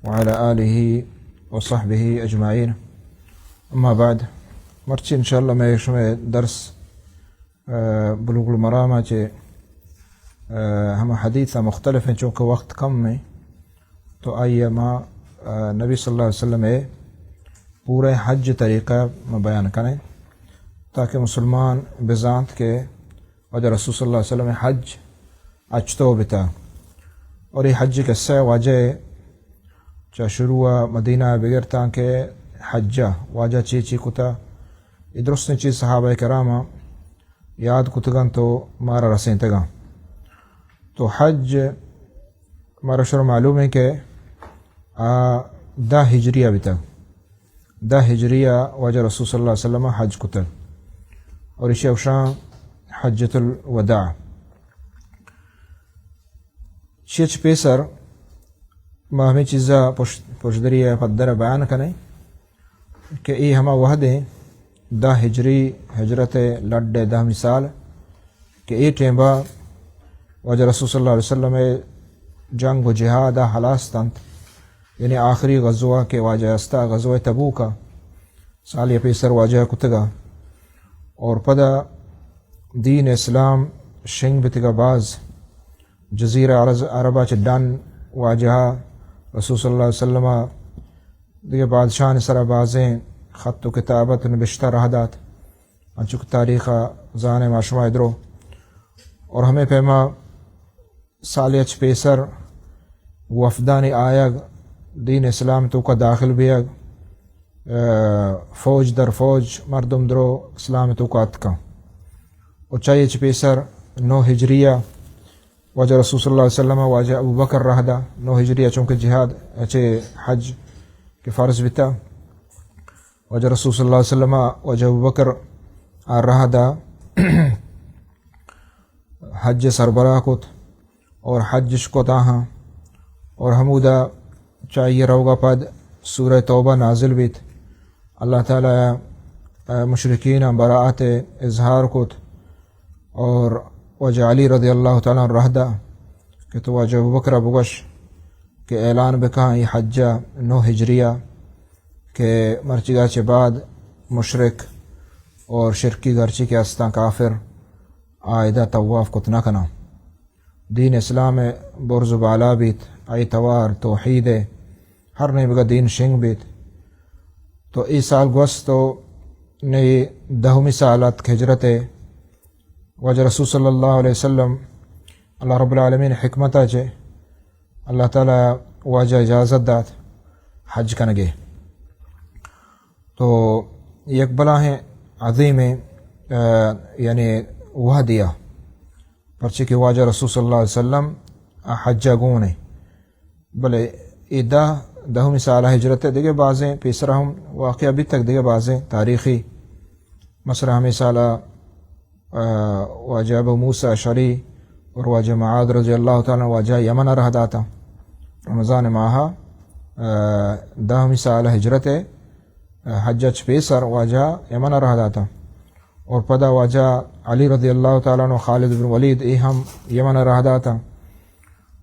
وعلى آله وصحبه أجمعين. أما بعد مرچی انشاءاللہ میں شمع درس بلوغ المرام چے ہم حدیث مختلف ہیں چونکہ وقت کم میں تو آئیے ماں نبی صلی اللہ علیہ وسلم پورے حج طریقہ میں بیان کریں تاکہ مسلمان بذات کے وجہ رسول صلی اللہ علیہ وسلم حج اچتو بتا اور یہ حج کے سے واجہ چا شروع مدینہ بغیر تاکہ حجہ واجہ چی کتا ادرس نے چیز صحابہ کرامہ یاد کتگن تو مارا رسیں تگا تو حج ہمارا شروع معلوم ہے کہ دا ہجریہ بھی تک دا ہجریہ واجہ رسول صلی اللہ علیہ وسلم حج کتل اور اسی اوشان حجۃ الوداع چیچ پیسر ما ہمیں چیزا پشدری پدر بیان کریں کہ ای ہما وحدیں دا ہجری ہجرت لڈ دا مثال کہ ای ٹیمبا واجہ رسول صلی اللہ علیہ وسلم جنگ و جہاد حلاستند یعنی آخری غزوہ کے واجہ استا غزوہ تبوک کا سال پیسر واجہ کتگا اور پدا دین اسلام شنگ بتگا باز جزیرہ عربہ چڈان واجہ رسول صلی اللہ علیہ وسلم دیگه بادشاہ سرا بازیں خط و کتابت نبشتہ رہدات انچک تاریخ زان معشمہ درو اور ہمیں پیما سالیچ پیسر وفدانی آیگ دین اسلام تو کا داخل بیگ فوج در فوج مردم درو اسلام تو کا اتکا اور چاہیے پیسر 9 ہجریہ واجہ رسول صلی اللہ علیہ وسلم واجہ ابو بکر رہدا 9 ہجریہ چونکہ جہاد اچھے حج کے فرض بتا واجہ رسول صلی اللہ علیہ وسلم واجہ ابو بکر رہدا حج سربراہ کت اور حج کو تاہاں اور حمودہ چاہیے روگا پد سورہ توبہ نازل بیت اللہ تعالی مشرکین براعت اظہار کت اور واجہ علی رضی اللہ تعالیٰ رہدا کہ تو واجہ ابو بکر بگش کہ اعلان بکاں یہ حجہ 9 ہجریہ کہ مرچگا چے بعد مشرک اور شرکی گرچی کے استاں کافر آئدہ طواف کتنا کنا دین اسلام برز و بالا بیت آئی توار توحید ہر نہیں بگا دین شنگ بیت تو ای سال گوست تو نئی 10 سالت ہجرت واجہ رسول صلی اللہ علیہ وسلم اللہ رب العالمین حکمت چے اللہ تعالی واجہ اجازت دات حج کنگے تو یک بلا ہیں عظیم یعنی وہ دیا پرچہ کہ واجہ رسول صلی اللہ علیہ وسلم حجہ گونے بلے ایدہ 10 سالہ ہجرت دیگے بازیں پیسرہ ہم واقعہ ابھی تک دیگے بازیں تاریخی مثلا ہمیں سالہ واجہ ابو موسیٰ اشعری اور واجہ معاذ رضی اللہ تعالیٰ واجہ یمن رہ داتا رمضان ماہا 10 سالہ ہجرت حجج پیسر واجہ یمن رہ داتا اور پدا واجہ علی رضی اللہ تعالیٰ عنہ خالد بن ولید ای ہم یمن رہ داتا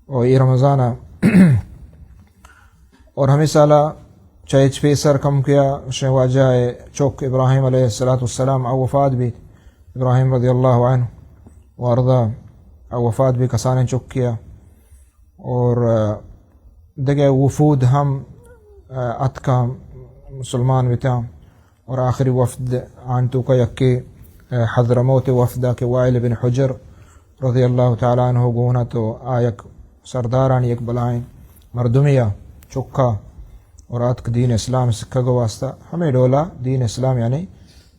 اور ای رمضان اور ہمیں سالہ چیچ پیسر کم کیا واجہ چوک ابراہیم علیہ السلام او وفات بھی ابراہیم رضی اللہ عنہ وارضہ وفات بھی کسانے چک کیا اور دیگه وفود ہم اتکا مسلمان بتا اور آخری وفد آنتو کا یکی حضرموت وفدہ کے وائل بن حجر رضی اللہ تعالیٰ عنہ گونا تو آیک سرداران یک بلائیں مردمیہ چکا اور اتک دین اسلام سکھا گو واسطہ ہمیں ڈولا دین اسلام یعنی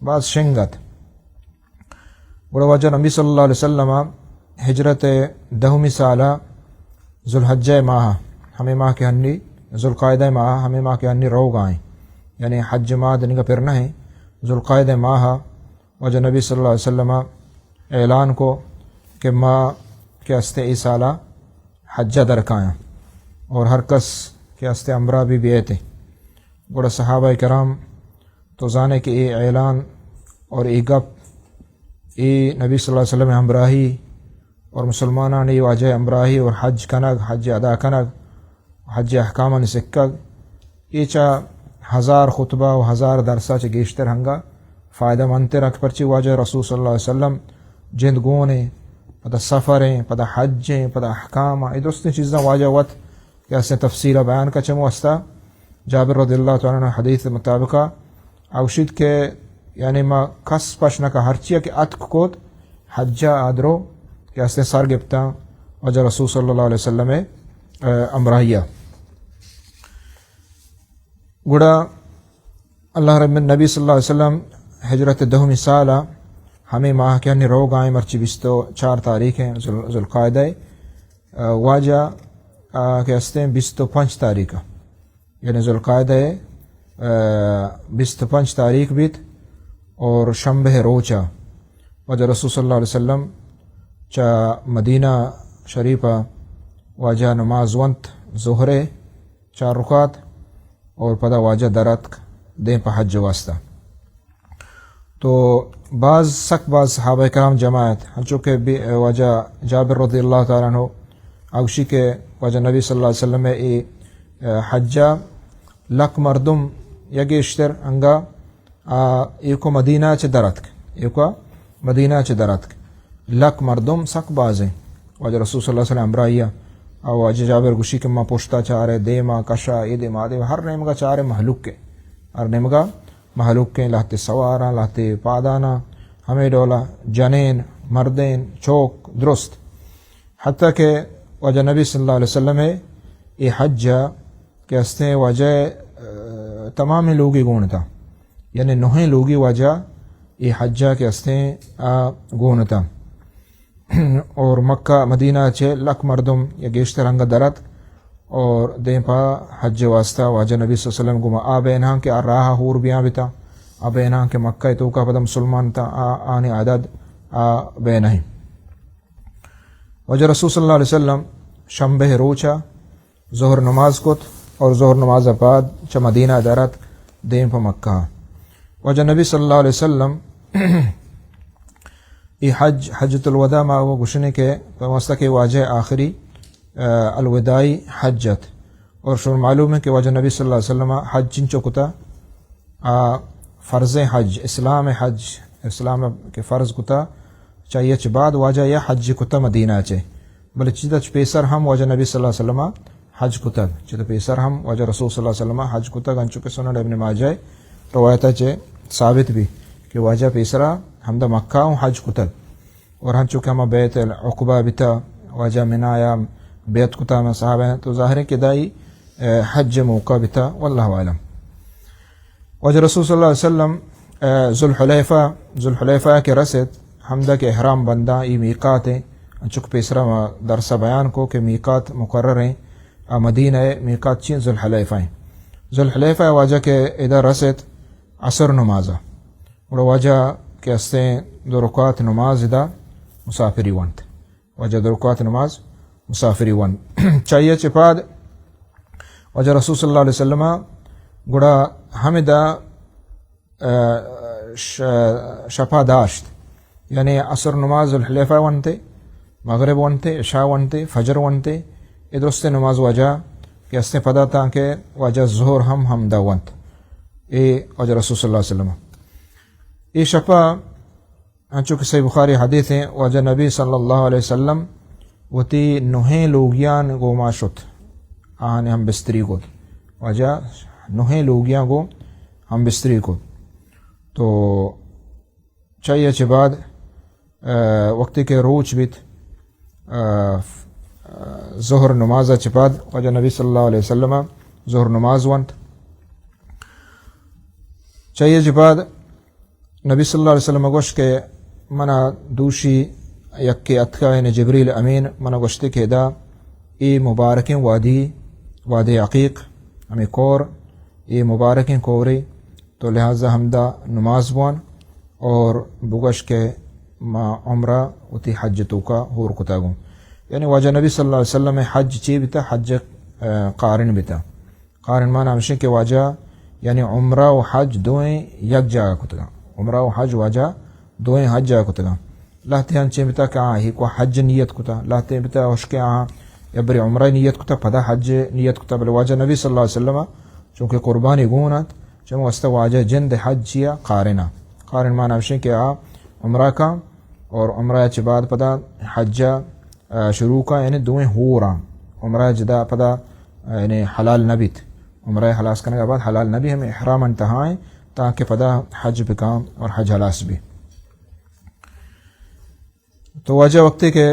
بعض شنگت بڑا واجہ نبی صلی اللہ علیہ وسلم ہجرت 10 سالہ ذوالحجہ ماہ ہمیں ماہ کے ہنی ذوالقعدہ ماہ ہمیں ماہ کے ہنی روگ آئیں یعنی حج ماہ دن کا پھرنا ہے ذوالقعدہ ماہ واجہ نبی صلی اللہ علیہ وسلم اعلان کو کہ ماہ کے ہستے ای سالہ حجہ درکائیں اور ہر کس کے ہستے امرہ بھی بیعتے بڑا صحابہ کرام تو جانے کہ ای اعلان اور ای گپ ای نبی صلی اللہ علیہ وسلم ہمراہی اور مسلمانان ای واجہ امراہی اور حج کنگ حج ادا کنگ حج احکام نسکگ ایچا 1000 خطبہ و 1000 درسہ چ گیشتر ہنگا فائدہ منتے رکھ پرچی واجہ رسول صلی اللہ علیہ وسلم جند گونے پدا سفریں پدا حجیں پدا احکام ای درست چیزاں واجہ وط کہ اسے تفصیل بیان کا چمو استا جابر رضی اللہ تعالیٰ عنہ حدیث مطابقہ اوشید کے یعنی ما کس پشنا کا ہرچیا کہ اتک کوت حجہ آدرو کہ اسے سار گپتا وجہ رسول صلی اللہ علیہ وسلم امراہیہ گڑا اللہ رب نبی صلی اللہ علیہ وسلم ہجرت 10 سالہ ہمیں ماہ کے ہنی روگ آئیں مرچی 24 تاریخیں ذوالقعدہ واجہ کہ استے 25 تاریخ یعنی ذوالقعدہ 25 تاریخ بیت اور شنبہ روچا وجہ رسول صلی اللہ علیہ وسلم چا مدینہ شریفہ واجہ نماز ونت ظہرے 4 رکعت اور پدا واجہ درت دیں پہ حج واسطہ تو بعض صحابہ کرام جماعت چونکہ واجہ جابر رضی اللہ تعالیٰ عنہ اوشی کے واجہ نبی صلی اللہ علیہ وسلم ای حجہ لک مردم یگیشتر انگا ایکو مدینہ چ درتک لک مردم سک بازیں واجہ رسول صلی اللہ علیہ وسلم امرائیہ اور واجہ جابر گوشی کے ما پوشتا چارے دیما کشا ایدے مادے ہر نیمگا چارے محلوک کے ہر نیمگا محلوک کے لہتے سوارا لہتے پادانا ہمیں ڈولا جنین مردین چوک درست حتیٰ کہ واجہ نبی صلی اللہ علیہ وسلم یہ حجہ کہ استے واجہ تمام لوگی گونتا یعنی 9 لوگی واجہ یہ حجہ کے استے گونتا اور مکہ مدینہ چے لک مردم یا گیشتر ہنگا درت اور دیں پا حج واسطہ واجہ نبی صلی اللہ علیہ وسلم گما آبینہاں کے راہ ہور بیاں بیتا آبینہاں کے مکہ تو کا پدا مسلمان تا آنے عدد آبینہی واجہ رسول صلی اللہ علیہ وسلم شنبہ روچا ظہر نماز کت اور ظہر نماز بعد چا مدینہ درت دیں پا مکہ واجہ نبی صلی اللہ علیہ وسلم یہ حجۃ الوداع ما وہ گشنے کے واسطہ کے واجہ آخری الوداعی حجت اور شور معلوم ہے کہ واجہ نبی صلی اللہ علیہ وسلم حج چنچو کتا فرض حج اسلام کے فرض کتا چاہیے چھ بعد واجہ یا حج کتا مدینہ چے بلے چیزا چھ پیسر ہم واجہ نبی صلی اللہ علیہ وسلم حج کتا چیزا پیسر ہم واجہ رسول صلی اللہ علیہ وسلم حج کتا گنچو کے سنن ابن ماجہ روایتہ چے ثابت بھی کہ واجہ پیسرہ ہم دا مکہ ہوں حج کتل اور ہم چونکہ ہم بیت العقبہ بتا واجہ منایا بیت کتا میں صحابہ ہیں تو ظاہر ہے کہ دائی حج موقع بتا واللہ عالم واجہ رسول صلی اللہ علیہ وسلم ذوالحلیفہ کے رسد حمدہ کے احرام بندہ ای میقات ہیں چونکہ پیسرہ درسہ بیان کو کہ میقات مقرر ہیں مدینہ میقات چین ذوالحلیفہ واجہ کے ادھر رسد عصر نمازہ اور واجہ کہ استے 2 رکعت نماز دا مسافری ونت واجہ 2 رکعت نماز مسافری ونت چاہیے چپاد واجہ رسول صلی اللہ علیہ وسلم گڑا ہمیں دا شپا داشت یعنی عصر نماز الحلیفہ ونتے مغرب ونتے عشاء ونتے فجر ونتے ادرست نماز واجہ کہ استے پدا تا کہ واجہ ظہر ہم دا ونت اے واجہ رسول صلی اللہ علیہ وسلم یہ شپا چونکہ صحیح بخاری حدیث ہیں واجہ نبی صلی اللہ علیہ وسلم وتی 9 لوگیان گو ماشت آنے ہم بستری کو واجہ 9 لوگیاں گو ہم بستری کو تو چاہیے چھ بعد وقتی کے روچ بیت ظہر نماز چھ بعد واجہ نبی صلی اللہ علیہ وسلم ظہر نماز ونت چاہیے چھ بعد نبی صلی اللہ علیہ وسلم گوشت کے منا دوشی یکی اتکا یعنی جبریل امین منا گوشتی کہ دا ای مبارکیں وادی عقیق ہمیں کور ای مبارکیں کوری تو لہذا ہمدہ نماز بوان اور بگوش کے ما عمرہ اتی حج تو کا ہور کتاگوں یعنی واجہ نبی صلی اللہ علیہ وسلم حج چی بیتا حج قارن بیتا قارن مانا ہمشہ کہ واجہ یعنی عمرہ و حج دوئیں یک جگہ کتگا عمرہ و حج واجہ دوئیں حج جگہ کتگا لاتے ہن چیں بتا کہ ہی کو حج نیت کتا لاتے بتا ہوش کے يبري عمره نيت كتب فدا حج نيت كتب الواجه النبي صلى الله عليه وسلم چونکہ قربانی گونت چمو است واجه جند حج یا قارنا قارن معنی بشین کہ عمرہ کا اور عمرہ کے بعد پدا حج شروع کا یعنی دویں ہو رہا عمرہ جدا پدا یعنی حلال نبیت عمرہ حلاس کرنے کے بعد حلال نبی ہمیں احرام انتہائیں تاکہ پدا حج بکام اور حج حلاس بھی. تو واجہ وقت کہ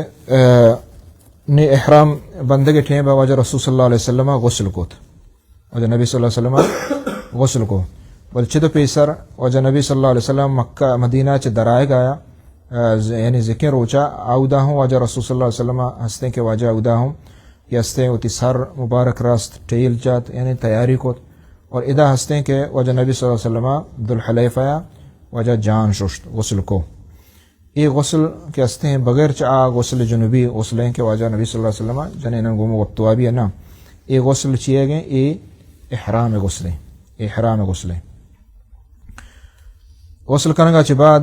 نے احرام بندے کے ٹھیں واجہ رسول صلی اللہ علیہ وسلم غسل کو واجہ نبی صلی اللہ علیہ وسلم غسل کو بلچہ تو پیسر واجہ نبی صلی اللہ علیہ وسلم مکہ مدینہ چ درائے گایا یعنی ذکر روچا آؤدا ہوں واجہ رسول صلی اللہ علیہ وسلم ہنستے کہ واجہ آؤدا ہوں یہ ہنستے ہوتی سر مبارک راست ٹیل جات یعنی تیاری کو اور ادا ہنستے کہ واجہ نبی صلی اللہ علیہ وسلم ذوالحلیفہ واجہ جان ششت غسل کو یہ غسل کے ہنستے ہیں بغیر چا غسل جنوبی غسل ہیں کہ واجہ نبی صلی اللہ علیہ وسلم جنین گوم وقتوابی ہے نا یہ غسل چیے گئے یہ احرام غسلیں احرام غسلیں غسل کرنے کا بعد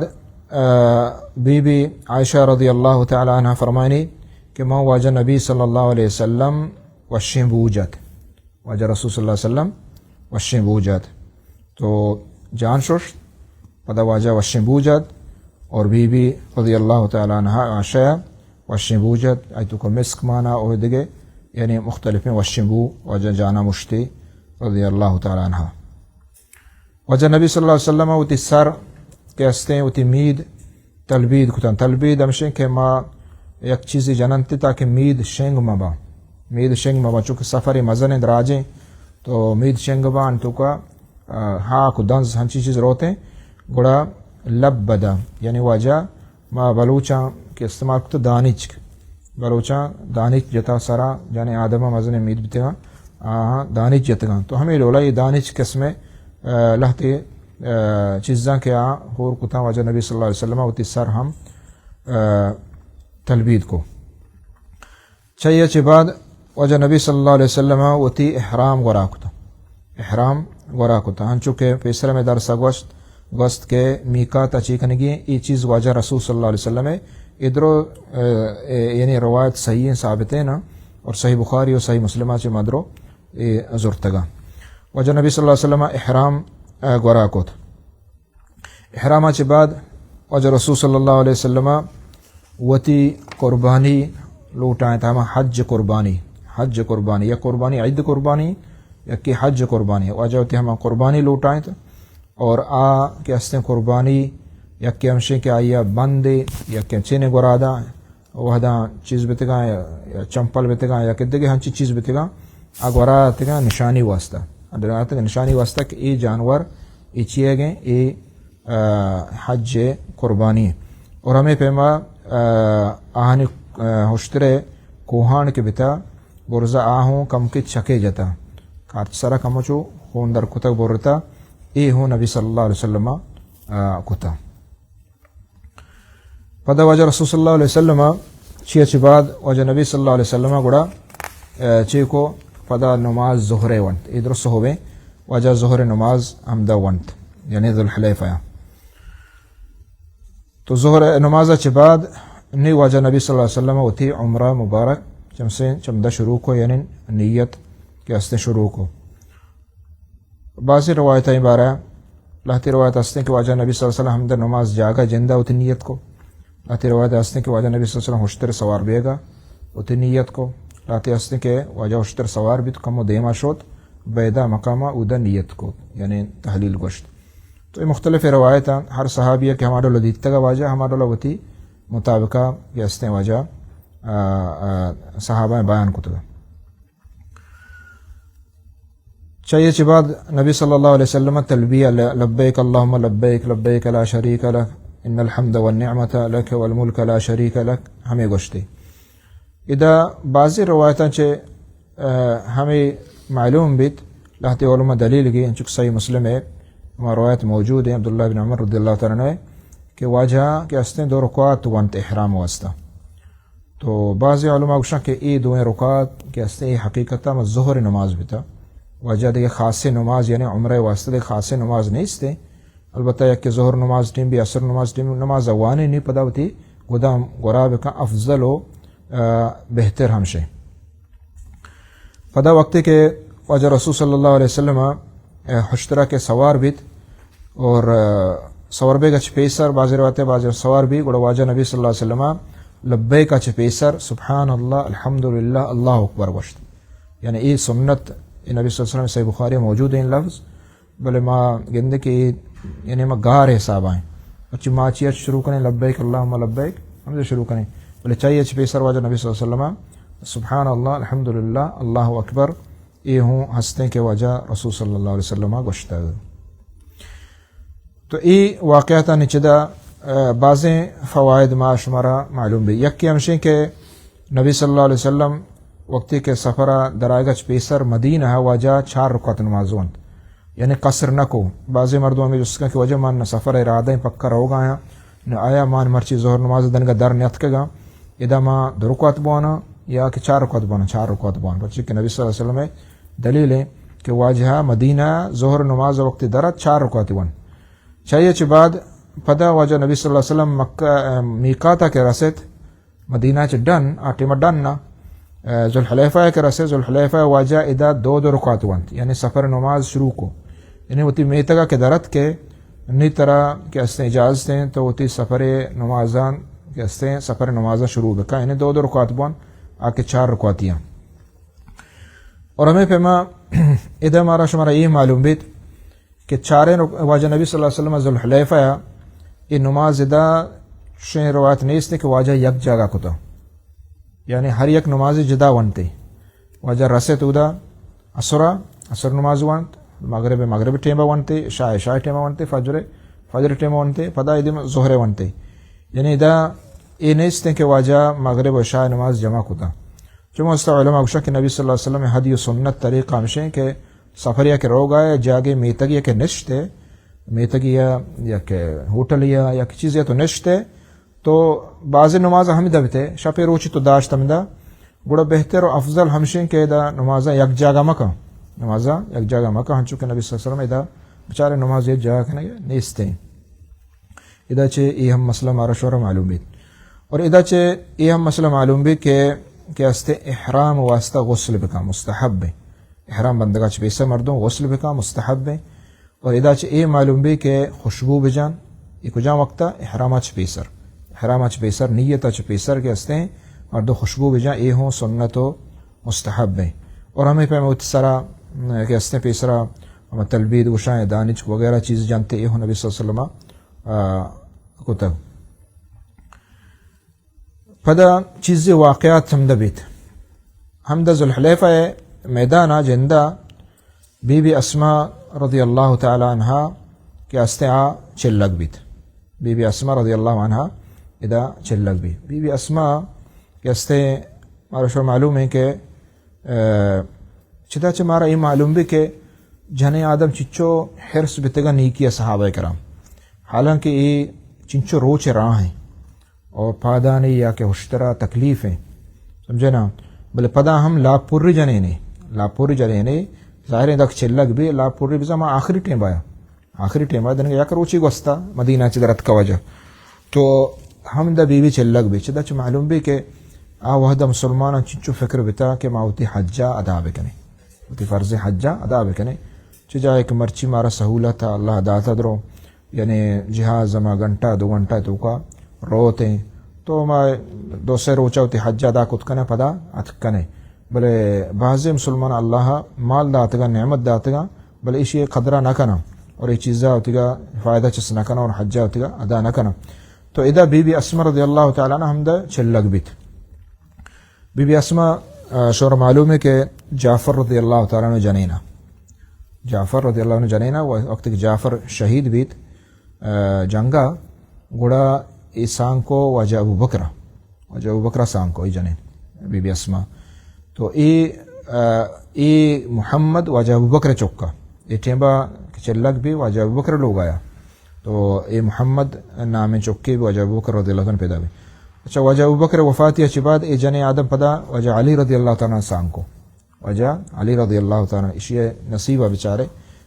بی بی عائشہ رضی اللہ تعالی عنہ فرمائنی کہ ماں واجہ نبی صلی اللہ علیہ وسلم وشیں بوجت واجہ رسول صلی اللہ علیہ وسلم وشیں بوجت تو جان شش پدا واجہ وشیں بوجت اور بی بی رضی اللہ تعالی عنہ عائشہ وشیں بوجت ایتو کو مسک مانا اور دگے یعنی مختلف میں وشیں بو واجہ جانا مشتی رضی اللہ تعالی عنہ واجہ نبی صلی اللہ علیہ وسلم وتی سر کہ ہستے وتی مید تلبید کتن تلبید ہمشیں کہ ما یک چیزی جننتی تاکہ مید شنگ مبا چونکہ سفری مزن دراجیں تو مید شنگ با انتو کا ہاں کو دنز ہنچی چیز روتے گوڑا لب بدا یعنی واجہ ما بلوچاں کے استعمال کتا دانچ بلوچاں دانچ جتا سرا یعنی آدمہ مزن مید بتگا دانچ جتگا تو ہمیں رولا یہ دانچ قسمیں لہتے چیزاں کے ہور کتا واجہ نبی صلی اللہ علیہ وسلم ہوتی سر ہم تلبید کو چاہیے چی بعد واجہ نبی صلی اللہ علیہ وسلم ہوتی احرام غرا کتا ہن چونکہ پیسرہ میں درسہ گوشت کے میقات چیکنگی یہ چیز واجہ رسول صلی اللہ علیہ وسلم ادھرو یعنی روایت صحیح ثابت ہے نا اور صحیح بخاری اور صحیح مسلمہ چی مدرو زرتگا واجہ نبی صلی اللہ علیہ وسلم احرام گورا کوت احرامہ کے بعد واجہ رسول صلی اللہ علیہ وسلم وتی قربانی لوٹائیں تھا حج قربانی یا قربانی عید قربانی یا کہ حج قربانی واجہ ہوتی ہم قربانی لوٹائیں تھا اور کے ہنستے قربانی یا کہ ہمشے کے آئیا بندے یا کہ چینے گرادا وحدہ چیز بتگا یا چمپل بتگا یا کدے کے ہنچی چیز بتگا گورا تگا نشانی واسطہ نشانی واسطہ کہ یہ جانور یہ چیئے گئے یہ حج قربانی اور ہمیں پیما آہنی ہوشترے کوہان کے بتا برزا آہوں کم کے چکے جتا کارچ سرا کمچو خون در کتک برتا اے ہوں نبی صلی اللہ علیہ وسلم کتا پدا واجہ رسول صلی اللہ علیہ وسلم چی بعد واجہ نبی صلی اللہ علیہ وسلم گڑا چی کو پدا نماز ظہر ونت ادھر صحبے واجہ ظہر نماز حمدہ ونت یعنی ذوالحلیفہ تو ظہر نماز کے بعد نی واجہ نبی صلی اللہ علیہ وسلم ہوتی عمرہ مبارک چمدہ شروع کو یعنی نیت کے ہستے شروع کو بعضی روایتیں بارہ لہتی روایت ہستے کہ واجہ نبی صلی اللہ علیہ وسلم حمدہ نماز جاگا جندہ ہوتی نیت کو لہتی روایت ہستے کہ واجہ نبی صلی اللہ علیہ وسلم ہوشتر سوار بیگا ہوتی نیت کو لاتے ہستے کہ واجہ ہوشتر سوار بھی تو کم و دیما شد بیدہ مقامہ اودا نیت کو یعنی تحلیل گوشت تو یہ مختلف روایت ہیں ہر صحابیہ کہ ہمارا لدیت تگا واجہ ہمارا لوتی مطابقہ یہ ہستے واجہ صحابہ بیان کو تگا چاہیے چی بعد نبی صلی اللہ علیہ وسلم تلبیہ لبیک اللہم لبیک لبیک لا شریک لک ان الحمد والنعمت لک والملک لا شریک لک ہمیں گوشتی ادا بعضی روایتاں چے ہمیں معلوم بیت لہتی علماء دلیل کی انچک صحیح مسلم ہے ہمارا روایت موجود ہے عبداللہ بن عمر رضی اللہ تعالیٰ عنہ کہ واجہ کے ہستے دو رکعات ونت احرام واسطہ تو بعضی علماء گوشاں کہ ای دو رکعات کے ہستے حقیقتہ میں ظہر نماز بھی تھا واجہ دیکھ خاص نماز یعنی عمرہ واسطہ دیکھ خاص نماز نہیں استے البتہ یک کہ ظہر نماز ٹیم بھی عصر نماز ٹیم نماز اوانی نہیں پدا ہوتی گدا گراب کا افضل و بہتر ہمشے پدا وقتی کہ واجہ رسول صلی اللہ علیہ وسلم حشترہ کے سوار بیت اور سوار بے گچ پیسر بعض روایت بعض سوار بھی گوڑا واجہ نبی صلی اللہ علیہ وسلم لبیک چ پیسر سبحان اللہ الحمدللہ اللہ اکبر گوشت. یعنی ای سنت نبی صلی اللہ علیہ وسلم صحیح بخاری موجود ہیں لفظ بلے ما گندے کہ یعنی ما گار حساب آئیں اچھی ما چیت شروع کریں لبیک اللہم لبیک ہم سے شروع کریں بلے چاہیے چھ پیسر واجہ نبی صلی اللہ علیہ وسلم سبحان اللہ الحمدللہ اللہ اکبر یہ ہوں ہنستے کے وجہ رسول صلی اللہ علیہ وسلم گوشت. تو ای واقعات نچدہ بعضیں فوائد ما شمارا معلوم بھی. یک کی ہمشیں کہ نبی صلی اللہ علیہ وسلم وقتی کے سفرہ درائگچ پیسر مدینہ واجہ 4 رکعت نمازون یعنی قصر نہ کو. بعضی مردوں میں جس کا کہ وجہ مان نہ سفر ارادہ پکا رہو گا نہ آیا مان مرچی ظہر نماز دن کا در نیت کے گا ادا ماں 2 رکعت بوانا یا کہ 4 رکعت بوانا 4 رکعت بوانا بچے کہ نبی صلی اللہ علیہ وسلم دلیل ہے کہ واجہ مدینہ ظہر نماز وقت درت 4 رکعت بون چاہیے چھ بعد پدا واجہ نبی صلی اللہ علیہ وسلم مکہ میقاتا کے رسد مدینہ چ ڈن آٹیمہ ڈن نا ذوالحلیفہ کے رسد ذوالحلیفہ واجہ ادا 2 رکعت بونت یعنی سفر نماز شروع کو یعنی وتی میتگا کے درت کے نئی طرح کے استے اجازت ہیں تو وتی سفر نمازان کے استے سفر نمازہ شروع بکا یعنی 2 رکعت بون آ کے 4 رکعتیاں. اور ہمیں پیما ادھر ہمارا شمارا یہ معلوم بھی کہ 4 واجہ نبی صلی اللہ علیہ وسلم ذوالحلیفہ یہ نماز ادا شیں روایت نہیں اس نے کہ واجہ یک جگہ کتا یعنی ہر یک نماز جدا ونتے واجہ رسط ادا عصر نماز ونت مغرب ٹیمہ ونتے عشاء ٹیمہ ونتے فجر ٹیمہ ونتے پدا ادھر ظہر ونتے یعنی ادا یہ نہیں اس نے کہ واجہ مغرب و عشاء نماز جمع کتا. چونکہ مستوى علماء گوشا کہ نبی صلی اللہ علیہ وسلم حدی و سنت طریقہ ہمشیں کہ سفریہ کے روگا ہے جاگے میتگیہ کے نشتے میتگیہ یا کہ ہوٹلیہ یا کہ چیزیں تو نشتے تو بعض نماز حمدہ بھی تھے شپے روچی تو داشت حمدہ گوڑا بہتر و افضل ہمشیں کہ دا نمازہ یک جاگہ مکہ ہم چونکہ نبی صلی اللہ علیہ وسلم ادا بچارے نماز یک جاگہ کھنے نیستے ادا چھے یہ ہم مسئلہ مارا شورہ معلوم بھی. اور ادا چھے یہ ہم مسئلہ معلوم بھی کہ استے احرام واسطہ غسل بکا مستحب ہے احرام بندگا چھ پیسہ مردوں غسل بکا مستحب ہے. اور ادا چھ یہ معلوم بھی کہ خوشبو بجان یہ کجا وقتا احرامہ چھ پیسر نیتا چھ پیسر کے استے مردوں خوشبو بجان یہ ہوں سنت و مستحب ہے. اور ہمیں پہ متصرہ کہ استے پیسرہ ہم تلبید وشائیں دانچ وغیرہ چیز جانتے یہ ہوں نبی صلی اللہ علیہ وسلم کتب. پدا چیز واقعات حمدہ ذوالحلیفہ میدانہ جندہ بی بی اسماء رضی اللہ تعالی عنہ کے استعاء چلک بیت بی بی اسماء رضی اللہ عنہ ادا چلک بھی بی بی اسماء کے استے مارا معلوم ہے کہ چدا چھ مارا یہ معلوم بھی کہ جھنے آدم چچو حرص بتگا نیکی صحابہ کرام حالانکہ یہ چنچو روچ راہ ہیں اور پادا نہیں یا کہ ہوشترا تکلیف ہیں سمجھے نا بلے پدا ہم لاپوری جنے نے ظاہر دک چلک بھی لاپوری بزا ما آخری ٹیم آیا دن یا کروچی گوستا مدینہ چدرت کا وجہ تو ہم دا بی بی چلک بھی چدا چھ معلوم بھی کہ وحدہ مسلمان چنچو فکر بتا کہ ماوتی حجہ ادا بکنے وتی فرض حجہ ادا بکنے چجا ایک مرچی مارا سہولت اللہ داتا درو یعنی جہاز ما گھنٹہ 2 گھنٹہ تو کا روتے تو ما 2 روچا ہوتی حج ادا کت کنے پدا اتکنے بلے بعض مسلمان اللہ مال داتگا نعمت داتگا بلے اسی قدرہ نہ کنا اور یہ چیزہ ہوتی گا فائدہ چس نہ کنا اور حجہ ہوتی گا ادا نہ کنا. تو ادا بی بی اسماء رضی اللہ تعالیٰ عنہ ہم دا چلک بیت بی بی اسماء شور معلوم ہے کہ جعفر رضی اللہ تعالیٰ عنہ جنینا وقت کہ جعفر شہید بیت جنگا گوڑا ای سانگ کو واجہ ابو بکرہ سانگ کو ای جنین بی بی اسماء تو ای محمد واجہ ابو بکر چکا ای ٹیمبا چلک بھی واجہ ابو بکر لوگ آیا تو ای محمد نام چکی بھی واجہ ابو بکر رضی اللہ عنہ پیدا بھی. اچھا واجہ ابو بکر وفاتی اچھی بعد ای جن آدم پدا واجہ علی رضی اللہ تعالیٰ سانگ کو واجہ علی رضی اللہ تعالیٰ اسی نصیبہ بیچارے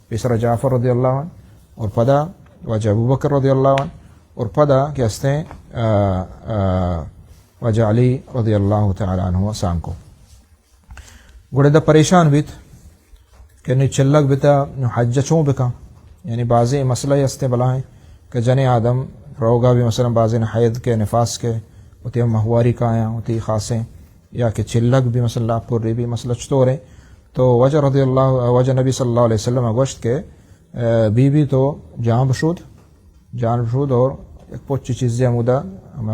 پیسرہ جعفر رضی اللہ عنہ اور پدا واجہ ابو بکر رضی اللہ عنہ اور پدا کہ استے واجہ علی رضی اللہ تعالیٰ عنہ سانگ کو. گوڑے دا پریشان بیت کہ نی چلک بیتا حج چون بکا. یعنی بعضی مسئلہ ہستے بلا ہیں کہ جن آدم روگا بھی مثلا بعضی حید کے نفاس کے ہوتی مہواری کا آیا ہوتی خاصیں یا کہ چلک بھی مثلا پوری بھی مسئلہ چطور ہے. تو وجہ رضی اللہ وجہ نبی صلی اللہ علیہ وسلم گوشت کے بی تو جان بشود اور ایک پوچھی چیزیں مدہ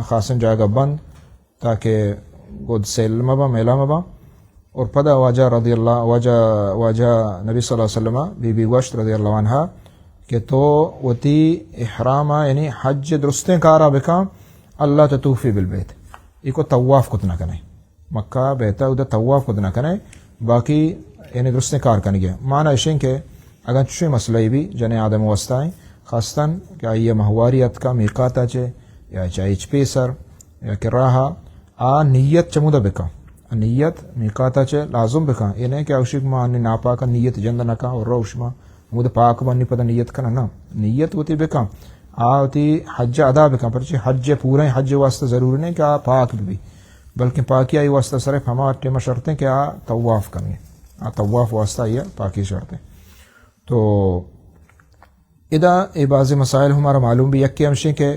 خاصن جائے گا بند تاکہ گود سے مبا میلا مبا. اور پدا وجہ رضی اللہ وجہ نبی صلی اللہ علیہ وسلم بی گوشت رضی اللہ عنہ کہ تو وتی احرامہ یعنی حج درستیں کارا بکا اللہ تطوفی بالبیت ایک طواف کتنا کنے مکہ بیتا ادھر طواف کتنا کنے باقی یعنی درستیں کار کنے گیا. معنی اشیں کہ اگر چوشی مسئلہ بھی جن آدم وستائیں خاصتاً کہ یہ مہواریت کا میقاتا چے یا چاہے پیسر یا کہ راہا نیت چمودہ بکا نیت میقاتا چے لازم بکا. یہ نہیں کہ اوشک ماں انی ناپاکا نیت جند نکا اور روش ماں مود پاک بانی پتہ نیت کنا نا نیت ہوتی بکا ہوتی حج ادا بکا. پرچہ حج پورا حج واسطہ ضروری نہیں کہ پاک بھی بلکہ پاکی آئی واسطہ صرف ہمارے ٹیمہ شرطیں کہ طواف کریں طواف واسطہ یہ پاکی شرطیں. تو ادا یہ بعض مسائل ہمارا معلوم بھی یکی ہمشیں کہ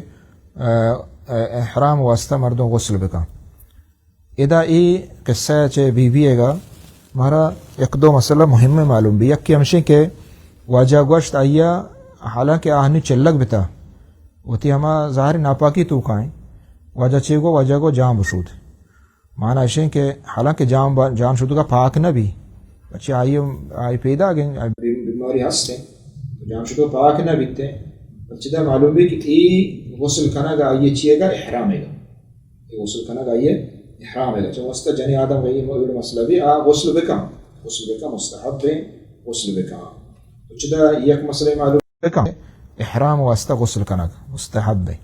احرام واسطہ مردوں غسل بکا. ادا ای قصہ چے بی ہے گا ہمارا ایک دو مسئلہ مہم معلوم بھی یکی ہمشیں کہ واجہ گوشت آئیا حالانکہ آہنی چلک بتا ہوتی ہما ظاہر ناپاکی تو کائیں واجہ چیگو واجہ کو جام بشود. معنی اشیں کہ حالانکہ جان شدو کا پاک نہ بھی بچے آئی پیدا گئیں بیماری ہستے جان شدو پاک نہ بیتے بچے دا معلوم بھی کہ ای غسل کنا گا آئیے چیئے گا احرام ہے گا یہ غسل کنا گا آئیے احرام ہے گا. چاہو واسطہ جنی آدم گئی مسئلہ بھی غسل بکا مستحب ہے غسل بکا. چدا یک مسئلہ معلوم بکا احرام واسطہ غسل کنا گا مستحب ہے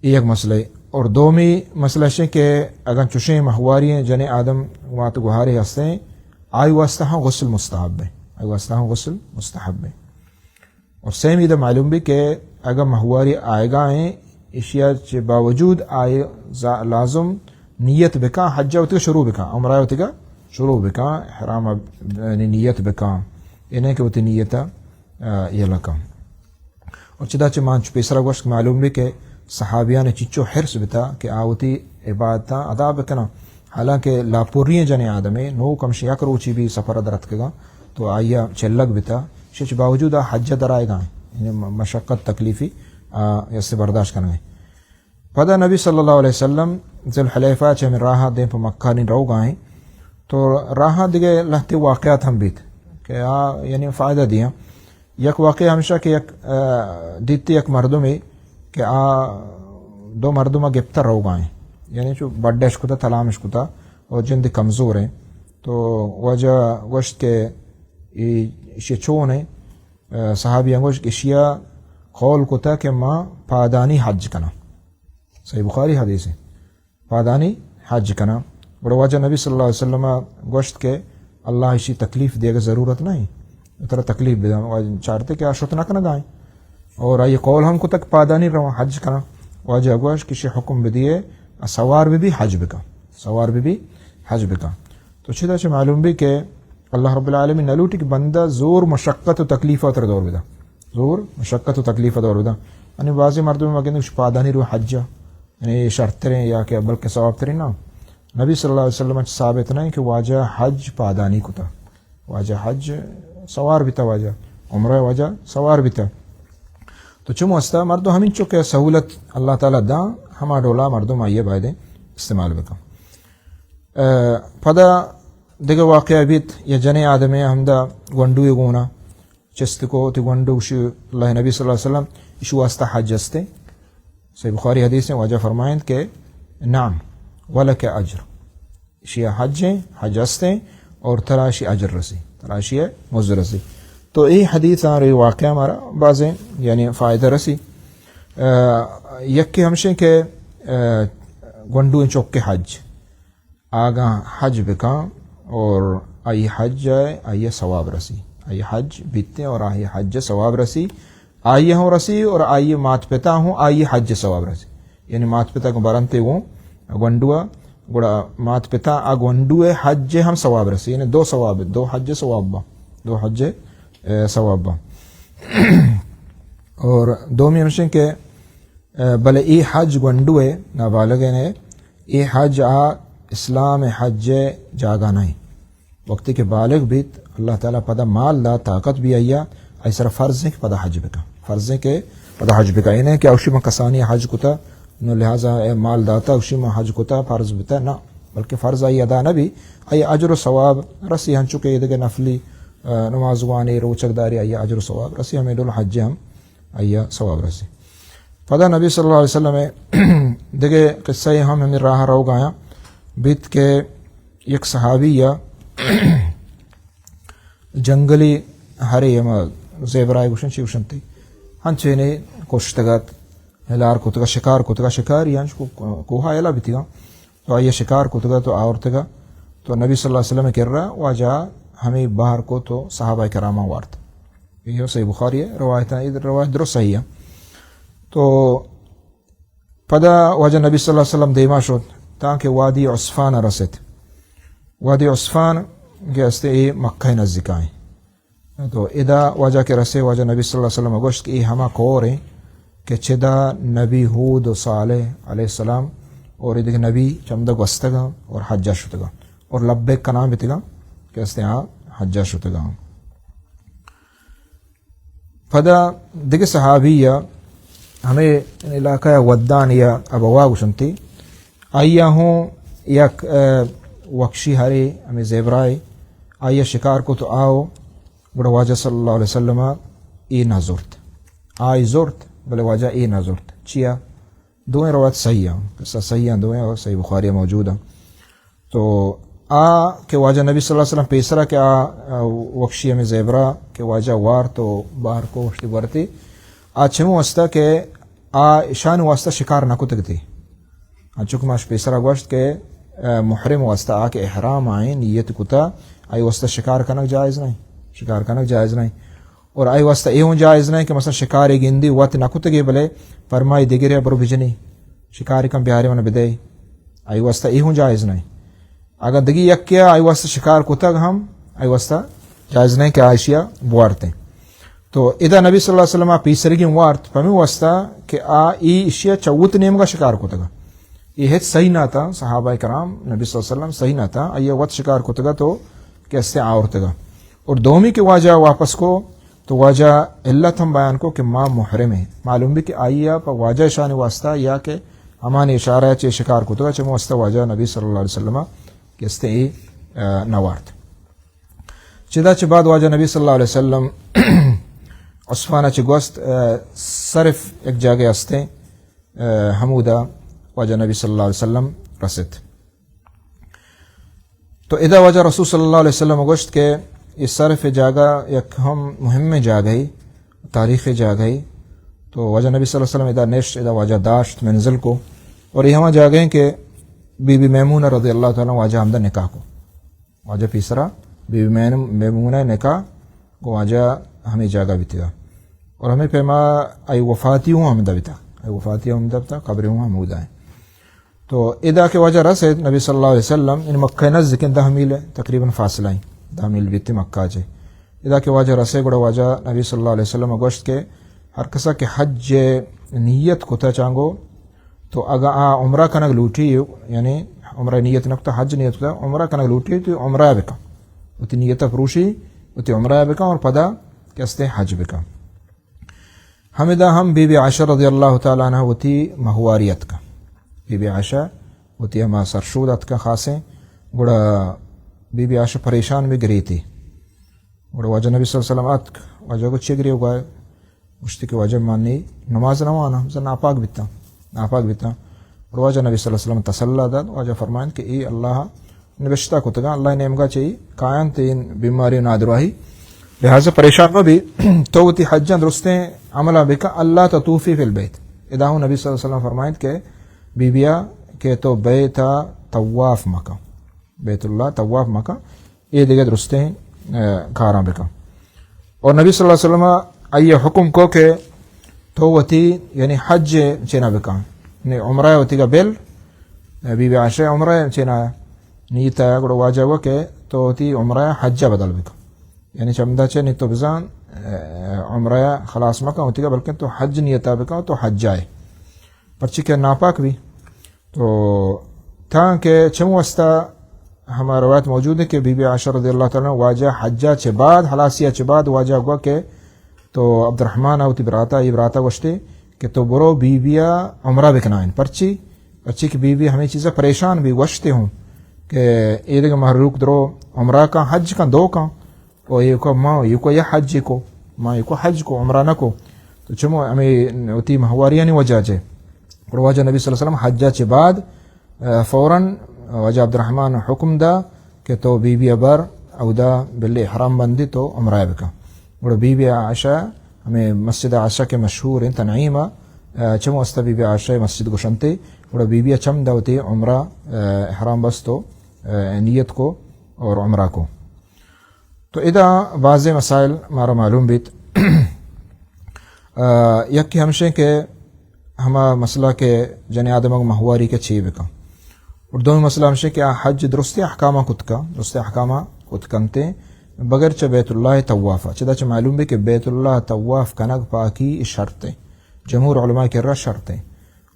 ایک مسئلہ. اور دومی مسئلہ ہے کہ اگر چشیں مہواری ہیں جن آدم وہاں تو گہارے ہستے ہیں آئی واسطہ ہاں غسل مستحب ہے. اور سیم ادھر معلوم بھی کہ اگر مہواری آئے گا ہیں اشیاء کے باوجود آئے لازم نیت بکا حجہ ہوتی کا شروع بکا عمرہ ہوتی کا شروع بکا احرام نیت بکا یہ نہیں کہ ہوتی نیتا یہ لکا. اور چدا چمان پیسرا گوشت معلوم بھی کہ صحابیان چچو حرص بتا کہ آوتی عبادتہ ادا بکنا حالانکہ لاپوری جن آدمیں نو کمشی یا کروچی بھی سفر درت کے گا تو آئیا چلک بتا شچ باوجود حج درائے گا یعنی مشقت تکلیفی اس سے برداشت کرنے. پدا نبی صلی اللہ علیہ وسلم ذی الحلیفہ چھ میں راہا دیں پہ مکہ نہیں رو گائیں تو راہا دیگے لہتے واقعات ہم بیت کہ یعنی فائدہ دیا. یک واقعہ ہمیشہ کہ یک دیتی یک مردوں میں کہ دو مردوں میں گپتر رو گائیں یعنی جو بڑے شکتا تلامش کتا اور جند کمزور ہیں تو وجہ گوشت کے اشیاء چون ہیں صحابی انگوشت اشیاء قول کتا کہ ماں پادانی حج کنا صحیح بخاری حدیث ہے پادانی حج کنا. اور وجہ نبی صلی اللہ علیہ وسلم گوشت کے اللہ اسی تکلیف دے گا ضرورت نہیں اتنا تکلیف بھی چاہتے کہ آشت نہ کنا گائیں اور یہ قول ہم کو تک پادانی رہا حج کنا. واجہ گوش کسی حکم بدیے سوار بھی حج بکا. تو چھتا چھے معلوم بھی کہ اللہ رب العالمین نلوٹی کہ بندہ زور مشقت و تکلیف اتر دور بدا یعنی بعضی مردوں میں کہتے ہیں پادانی رو حج یعنی شرط تریں یا کہ بلکہ ثواب تریں نا نبی صلی اللہ علیہ وسلم ثابت نہیں کہ واجہ حج پادانی کو تھا واجہ حج سوار بھی تھا واجہ عمرہ واجہ سوار بھی تھا. تو چم واسطہ مردوں ہمیں چکے سہولت اللہ تعالیٰ دا ہما ڈولا مردوں مائیے بائدیں استعمال بکا. پدا دیگر واقعہ بیت یا جنے آدمیں ہمدہ گونڈوی گونا چست کو تی گونڈو اللہ نبی صلی اللہ علیہ وسلم اشو واسطہ حج استے صحیح بخاری حدیث میں واجہ فرمائیں کہ نعم ولک اجر اشیاء حج استے اور تراشی اجر رسی تراشی مزر رسی. تو یہ حدیث یہ واقعہ ہمارا بعضیں یعنی فائدہ رسی. یک کے ہمشیں کہ گونڈو چوک کے حج آگاں حج بکا اور آئی حج جائے آئیے ثواب رسی آئیے حج بیتے اور آئیے حج ثواب رسی آئیے ہوں رسی اور آئیے مات پتا ہوں آئیے حج ثواب رسی یعنی مات پتا کو برنتے ہوں گونڈوا گڑا مات پتا اگونڈوے حج ہم ثواب رسی یعنی دو ثواب دو حج ثواب اور دومی ہمشن کہ بلے ای حج گونڈوے نابالغ نے ای حج اسلام حج جاگا نہیں وقتی کے بالغ بیت اللہ تعالیٰ پدا مال دا طاقت بھی آیا ایسر فرض ہے کہ پدا حج بکا فرض ہے کہ پدا حج بکا انہیں کہ اوشی میں کسانی حج کتا نو لہذا اے مال داتا اوشی میں حج کتا فرض بتا نہ بلکہ فرض آئی ادا نہ بھی آئی اجر و ثواب رسی ہن چکے یہ نفلی نمازوانی روچک داری آئی اجر و ثواب رسی ہمیں دول حج ہم آئی ثواب رسی پدا نبی صلی اللہ علیہ وسلم دیکھے قصہ ہم ہمیں راہ رو گایا بیت کے یک صحابی یا جنگلی ہری زیبرائے گوشن چی گوشن تی ہنچینے کوشتگت ہلار کتگا شکار یعنی کوہا ایلا بھی تیگا تو آئیے شکار کتگا تو آورتگا تو نبی صلی اللہ علیہ وسلم کر رہا واجہ ہمیں باہر کو تو صحابہ کرامہ وارت یہ صحیح بخاری ہے روایت درست صحیح ہے تو پدا واجہ نبی صلی اللہ علیہ وسلم دیما شد تاکہ وادی عصفان رسد وادی عصفان کے استے ای مکہ نزدیک آئیں تو ادا واجہ کے رسے واجہ نبی صلی اللہ علیہ وسلم گوشت کہ ای ہما کور ہیں کہ چدا نبی ہود و صالح علیہ السلام اور ادھر نبی چمدہ گوستگا اور حجہ شتگا اور لبیک کا نام بیتگا کہ استے حجہ شتگا پدا دیکھ صحابیہ ہمیں علاقہ ودان یا ابوا گشنتی آئیا ہوں یک وکشی ہرے ہمیں زیبرائے آئیا شکار کو تو آؤ بڑا واجہ صلی اللہ علیہ وسلم ای نہ زورت آئی زورت بلے واجہ ای نہ زورت چیا دوئیں روایت صحیح ہیں قصہ صحیح ہیں دوئیں اور صحیح بخاری موجود ہیں تو کہ واجہ نبی صلی اللہ علیہ وسلم پیسرا کہ وکشی ہمیں زیبرا کہ واجہ وار تو باہر کو وشتی ورتی چمو واسطہ کہ شان واسطہ شکار نہ کتگ تھی چک ماش پیسرا گوشت کہ محرم واسطہ کے احرام آئیں نیت کتا آئی واسطہ شکار کنک جائز نہیں اور آئی واسطہ ایوں جائز نہیں کہ مثلا شکاری گندی وقت نہ کتگی بلے فرمائی دیگرے برو بھجنی شکاری کم بیاری من بدے آئی واسطہ ایوں جائز نہیں اگر دگی یک کیا آئی واسطہ شکار کتگ ہم آئی واسطہ جائز نہیں کہ عائشہ بوارتے تو ادا نبی صلی اللہ علیہ وسلم پیسرگی وارت پمی واسطہ کہ ای اشیا چوت نیم کا شکار کتگا یہ صحیح نہ تھا صحابہ کرام نبی صلی اللہ علیہ وسلم صحیح نہ تھا آئیے وقت شکار کتگا تو کیسے آورتگا اور دومی کے واجہ واپس کو تو واجہ علت ہم بیان کو کہ ماں محرم ہے معلوم بھی کہ آئیے پا واجہ شان واسطہ یا کہ ہمانی اشارہ چے شکار کتگا چے واسطہ واجہ نبی صلی اللہ علیہ وسلم کیسے ای نوارت چدا چے بعد واجہ نبی صلی اللہ علیہ وسلم عصفانہ چی گوست صرف ایک جاگے استے حمودہ واجہ نبی صلی اللہ علیہ وسلم رسد تو ادا واجہ رسول صلی اللہ علیہ وسلم گوشت کہ اس صرف جاگہ یک ہم مہم جاگئی تاریخ جاگئی تو واجہ نبی صلی اللہ علیہ وسلم ادا نشت ادا واجہ داشت منزل کو اور یہ ہمیں جاگئیں کہ بی بی میمونہ رضی اللہ تعالیٰ واجہ حمدہ نکاح کو واجہ پیسرا بی بی میمونہ نکاح کو واجہ ہمیں جاگہ بھی تھا اور ہمیں پیما آئی وفاتی ہوں حمدہ بھی تھا قبر ہوں حمودہ ہیں تو ادا کے واجہ رسید نبی صلی اللہ علیہ وسلم ان مکہ نزدیک دہ میل تقریباً فاصلہ ہیں 10 میل بیتی مکہ جے ادا کے واجہ رسے گڑا واجہ نبی صلی اللہ علیہ وسلم گوشت کے ہر کسا کے حج نیت کتا چانگو تو اگا عمرہ کنگ لوٹی یعنی عمرہ نیت نکتا حج نیت کتا عمرہ کنگ لوٹی تو عمرہ بکا اتی نیت پروشی اتی عمرہ بکا اور پدا کستے حج بکا حمدہ ہم بی بی عائشہ رضی اللہ تعالیٰ عنہ ہوتی مہواریت کا بی بی عائشہ ہوتی ہما سرشودت کا خاصیں گڑا بی بی عائشہ پریشان بھی گری تھی گڑا واجہ نبی صلی اللہ علیہ وسلم اتک واجہ کو چگری ہو گئے مشتی کے واجہ مانی نماز نوانا ہم سے ناپاک بیتا اور واجہ نبی صلی اللہ علیہ وسلم تسلح داد واجہ فرمائن کہ ای اللہ نبشتہ کو تگا اللہ نعمگا چاہیے قائم تین بیماری نادرواہی لہذا پریشان میں بھی تو وہ تی حجان درستیں عملہ بکا اللہ تطوفی فی البیت اداہو نبی صلی اللہ علیہ وسلم فرمائن کہ بی بیا کہ تو بیت طواف مکہ بیت اللہ طواف مکہ یہ دیگر درستیں کھاراں بکا اور نبی صلی اللہ علیہ وسلم آئیے حکم کو کہ تو وہ تی یعنی حج چینا بکا یعنی عمرہ ہوتی کا بیل بی بی عائشہ عمرہ چینا نیتا گڑ واجہ وکے تو تی عمرہ حجہ بدل بکا یعنی چمدہ چے نیتو بزان عمرہ خلاص مکا ہوتی گا بلکہ تو حج نیتا بکا تو حج آئے پرچی کہ ناپاک بھی تو تھا کہ چمو وستا ہمارا روایت موجود ہے کہ بی بی عائشہ رضی اللہ تعالیٰ واجہ حجہ چے بعد حلاسیہ چے بعد واجہ گوا کہ تو عبد الرحمن آوتی براتا یہ براتا گوشتے کہ تو برو بی بیا عمرہ بکنائن پرچی کہ بی بی ہمیں چیزیں پریشان بھی گوشتے ہوں کہ ایدھے محروق درو عمرہ کا حج کا دو کا اور یہ کو ماں یہ کو یا حج کو ماں یہ کو حج کو عمرہ نہ کو تو چمو ہمیں ہوتی مہواریاں نہیں وجہ چے اور واجہ نبی صلی اللہ علیہ وسلم حجہ چے بعد فوراً واجہ عبد الرحمن حکم دا کہ تو بی بی ابر او دا بلی حرام بندی تو عمرہ بکا اور بی بی عائشہ ہمیں مسجد عائشہ کے مشہور ہیں تنعیمہ چمو استا بی بی عائشہ مسجد گشنتے اور بی بی چم دا ہوتی عمرہ حرام بس تو نیت کو اور عمرہ کو تو ادا واضح مسائل ہمارا معلوم بیت یک کہ ہمشے کہ ہما مسئلہ کے جن آدم مہواری کے چھی بکا اور دومی مسئلہ ہمشے کہ حج درست احکامہ درست احکامہ خود کنتے بغیر چ بیت اللہ طوافہ چدا چ معلوم بھی کہ بیت اللہ طواف کنگ پاکی شرط ہے جمہور علماء کے رہ شرط ہیں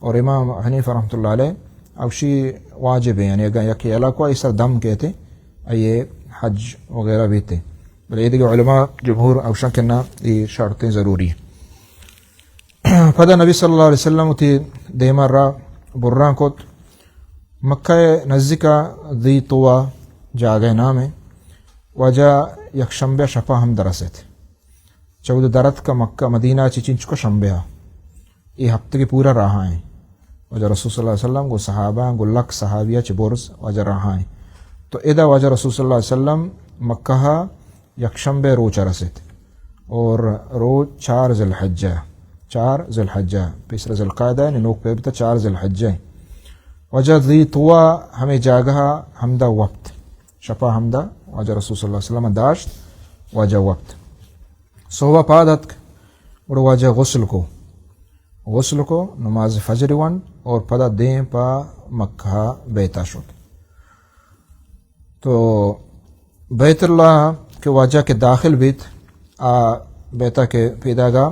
اور امام حنیفہ رحمۃ اللہ علیہ اوشی واجب ہے یعنی اگر یک علاقہ اس دم کہتے یہ حج وغیرہ بھی تھے بل یہ دیکھ علماء جمہور اوشا کہنا یہ شرطیں ضروری ہیں پدا نبی صلی اللہ علیہ وسلم تھی دیمر را بران کوت مکہ نزدیکا دی طوا جاگہ نام ہے وجہ یک شنبہ شپا ہم درست چود درت کا مکہ مدینہ چچنچ کو شنبہ یہ ہفتے کی پورا رہا ہیں وجہ رسول صلی اللہ علیہ وسلم کو صحابہ کو لک صحابیہ چبورز وجہ رہا ہیں تو ادا وجہ رسول صلی اللہ علیہ وسلم مکہ یک شنبہ روچ رسید اور روز 4 ذی الحجہ پیسر ذی القعدہ یعنی نوک پہ بھی 4 ذی الحجہ وجہ ذی طوا ہمیں جاگہ حمدہ وقت شپا حمدہ وجہ رسول صلی اللہ علیہ وسلم داشت وجہ وقت صحبہ پادت اور وجہ غسل کو نماز فجر ون اور پدا دیں پا مکہ بیتا شد تو بیت اللہ کے واجہ کے داخل بیت بیتا کے پیدا گا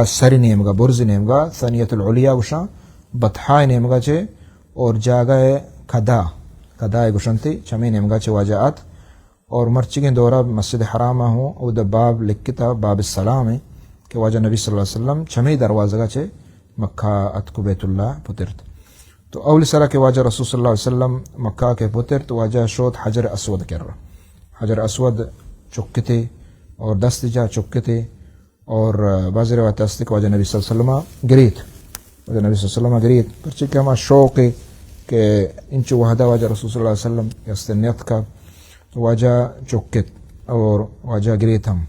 سری نیم گا برز نیم گا ثنیت العلیہ گشاں بطحائے نیم گا چھے اور جاگہ کدا گشنتی چمی نیم گا چھے واجہ آت اور مرچگیں دورہ مسجد حرامہ ہوں او دا باب لکھتا باب السلام ہے کہ واجہ نبی صلی اللہ علیہ وسلم چمی دروازہ گا چھے مکہ ات کو بیت اللہ پترت تو اول سرہ کے واجہ رسول صلی اللہ علیہ وسلم مکہ کے پترت واجہ شوت حجر اسود کر رہا حجر اسود چکتے اور دست جا چکتے اور بعض روایت تصدیق واجہ نبی صلی اللہ علیہ وسلم گریت واجہ نبی صلی اللہ علیہ وسلم گریت پرچہ کہ ہما شوق ہے کہ انچو وحدہ واجہ رسول صلی اللہ علیہ وسلم یستنیت کا تو واجہ چکت اور واجہ گریت ہم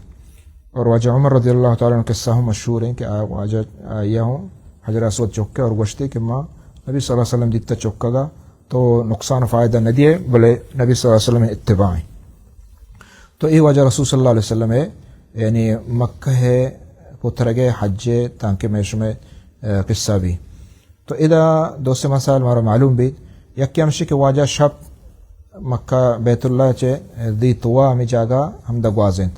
اور واجہ عمر رضی اللہ تعالیٰ عنہ قصہ ہم مشہور ہیں کہ واجہ آیا ہوں حجر اسود چکے اور گوشتے کہ ماں نبی صلی اللہ علیہ وسلم جتنا چکا گا تو نقصان فائدہ نہ دیے بلے نبی صلی اللہ علیہ وسلم اتباع ہیں تو یہ وجہ رسول صلی اللہ علیہ وسلم ہے یعنی مکہ ہے پتر گئے حج تاکہ میں شمع قصہ بھی تو ادا دوست مسائل ہمارا معلوم بھی یکی ہمشی کہ واجہ شب مکہ بیت اللہ چے دی طوا ہمیں جاگا ہم دا گوازیں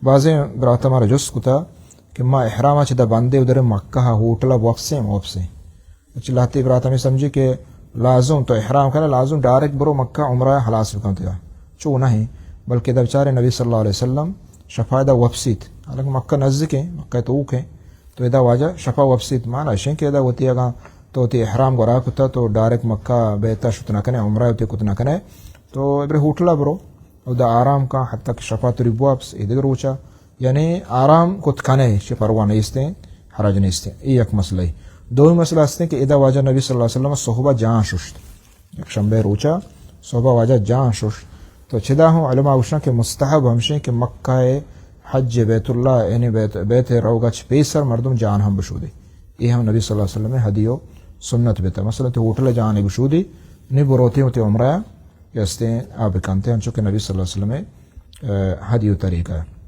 بازیں برات ہمارا جس کو تھا کہ ماں احرامہ چے دا باندے ادھر مکہ ہوٹلا واپسیں چلاتی برات ہمیں سمجھی کہ لازم تو احرام کرنا لازم ڈائریکٹ برو مکہ عمرہ حلاس بکن تھا چو نہیں بلکہ دا بچارے نبی صلی اللہ علیہ وسلم شفایدہ وپسیت حالانکہ مکہ نزدیک ہیں مکہ تو اوک ہیں تو ادا واجہ شفا وپسیت مانا شیں کہ ادا ہوتی ہے گا تو تی احرام گرا کتا تو ڈائریکٹ مکہ بیتا شت نہ کنے عمرہ ہوتی کت نہ کنے تو ابر ہوٹلا برو او دا آرام کا حتی کہ شفا تری واپس ادھر روچا یعنی آرام کت کنے چھ پرواہ نہیں استے حرج نہیں استے یہ ایک مسئلہ ہے دو مسئلہ استے کہ ادا واجہ نبی صلی اللہ علیہ وسلم صحبہ جان ششت ایک شنبہ روچا صحبہ واجہ جان ششت تو چدا ہوں علماء وشنا کہ مستحب ہمشیں کہ مکہ حج بیت اللہ یعنی بیت روگا پیسر مردم جان ہم بشودے یہ ہم نبی صلی اللہ علیہ وسلم حدیو سنت بیتا مثلا تو ہوٹل جان بشودی نہیں بروتی ہوتی عمرہ یستے آپ کانتے ہیں چونکہ نبی صلی اللہ علیہ وسلم حدیو طریقہ ہے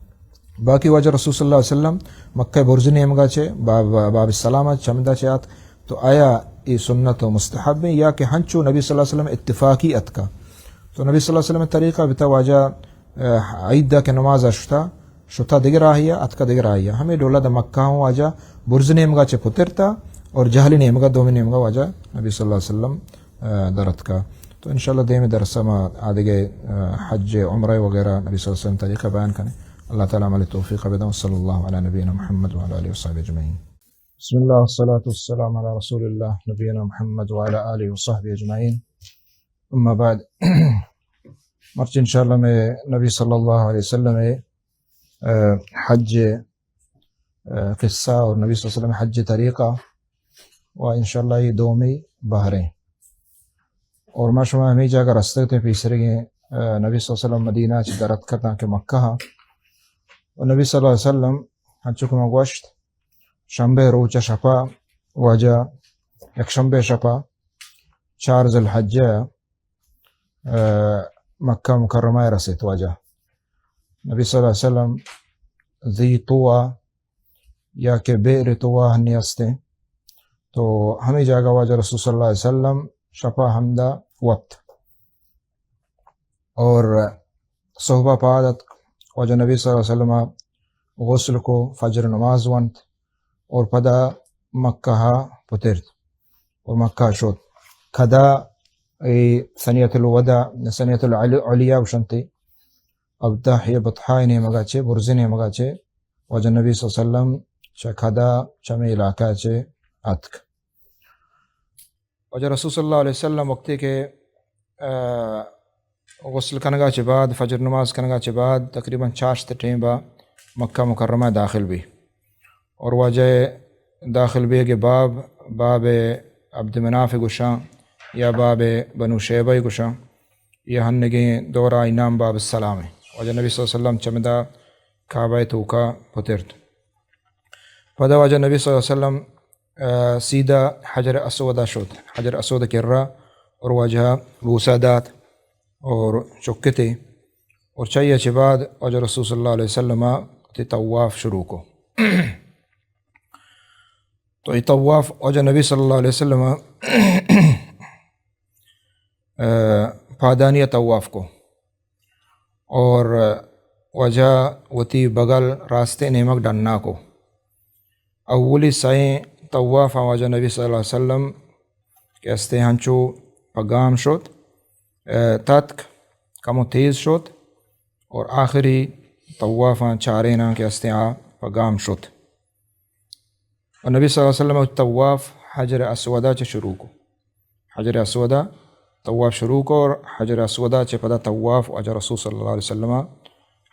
باقی وجہ رسول صلی اللہ علیہ وسلم مکہ برز نیمگا چھے باب السلامہ چمدہ چھے آت تو آیا یہ سنت و مستحب میں یا کہ ہنچو نبی صلی اللہ علیہ وسلم اتفاقی اتکا. تو نبی صلی اللہ علیہ وسلم طریقہ بتا واجہ عیدہ کے نماز اشتا شتا دگر آہیا اتکا دگر آہیا ہمیں ڈولا دا مکہ ہوں واجہ برز نیمگا چے پترتا اور جہلی نیمگا دومی نیمگا واجہ نبی صلی اللہ علیہ وسلم درت کا. تو انشاءاللہ دیم درسہ ما آدھگے حج عمرہ وغیرہ نبی صلی اللہ علیہ وسلم طریقہ بیان کریں. اللہ تعالیٰ عمل توفیق بدہ صلی اللہ علی نبینا محمد وعلی آلہ وصحبہ اجمعین. بسم اللہ والصلاة والسلام علی رسول اللہ نبینا محمد وعلی آلہ وصحبہ اجمعین. اما بعد مرچ انشاءاللہ میں نبی صلی اللہ علیہ وسلم حج قصہ اور نبی صلی اللہ علیہ وسلم حج طریقہ و انشاءاللہ یہ دومی بہریں اور ما شما ہمیں جاگہ رستے تے پیسرے گئے نبی صلی اللہ علیہ وسلم مدینہ چی درد کرنا کہ مکہ و نبی صلی اللہ علیہ وسلم ہنچکم گوشت شنبے روچہ شپا واجہ یک شنبے شپا 4 ذی الحجہ مکہ مکرمہ رسیت واجہ نبی صلی اللہ علیہ وسلم ذی طوا یا کہ بئر طوا ہنی ہستے. تو ہمیں جاگہ واجہ رسول صلی اللہ علیہ وسلم شپا حمدہ وقت اور صحبہ پادت واجہ نبی صلی اللہ علیہ وسلم غسل کو فجر نماز ونت اور پدا مکہ پترت اور مکہ شد کھدا ثنیت الوداع ثنیت العلیہ وشنتی ابدا ہی بطحائی نے مگا چھے برزی نے مگا چھے واجہ نبی صلی اللہ علیہ وسلم چھ کھدا چمی علاقہ چھے اتک. واجہ رسول صلی اللہ علیہ وسلم وقتی کے غسل کنگا چے بعد فجر نماز کنگا چے بعد تقریباً 4 ٹیم با مکہ مکرمہ داخل بھی اور واجہ داخل بھی کہ باب عبد مناف گشاں یا باب بنو شیبہ گشاں یہ ہنگیں دورہ انام باب السلام ہے. واجہ نبی صلی اللہ علیہ وسلم چمدہ کعبہ توکا پترت پدا واجہ نبی صلی اللہ علیہ وسلم سیدھا حجر اسودہ شد حجر اسودہ کر رہا اور واجہ بوسہ دات اور چکتے اور چاہیے چھ بعد واجہ رسول صلی اللہ علیہ وسلم تی طواف شروع کو. تو یہ طواف واجہ نبی صلی اللہ علیہ وسلم پادانیہ طواف کو اور وجہ وتی بغل راستے نیمک ڈننا کو اولی سائیں طواف واجہ نبی صلی اللہ علیہ وسلم کے استے ہنچو پگام شد تتک کمو تیز شد اور آخری طواف چارینا کے استے پگام شد اور نبی صلی اللہ علیہ وسلم طواف حجر اسودہ چے شروع کو حجر اسودہ طواف شروع کو اور حجر اسودہ چے پدا طواف واجہ رسول صلی اللہ علیہ وسلم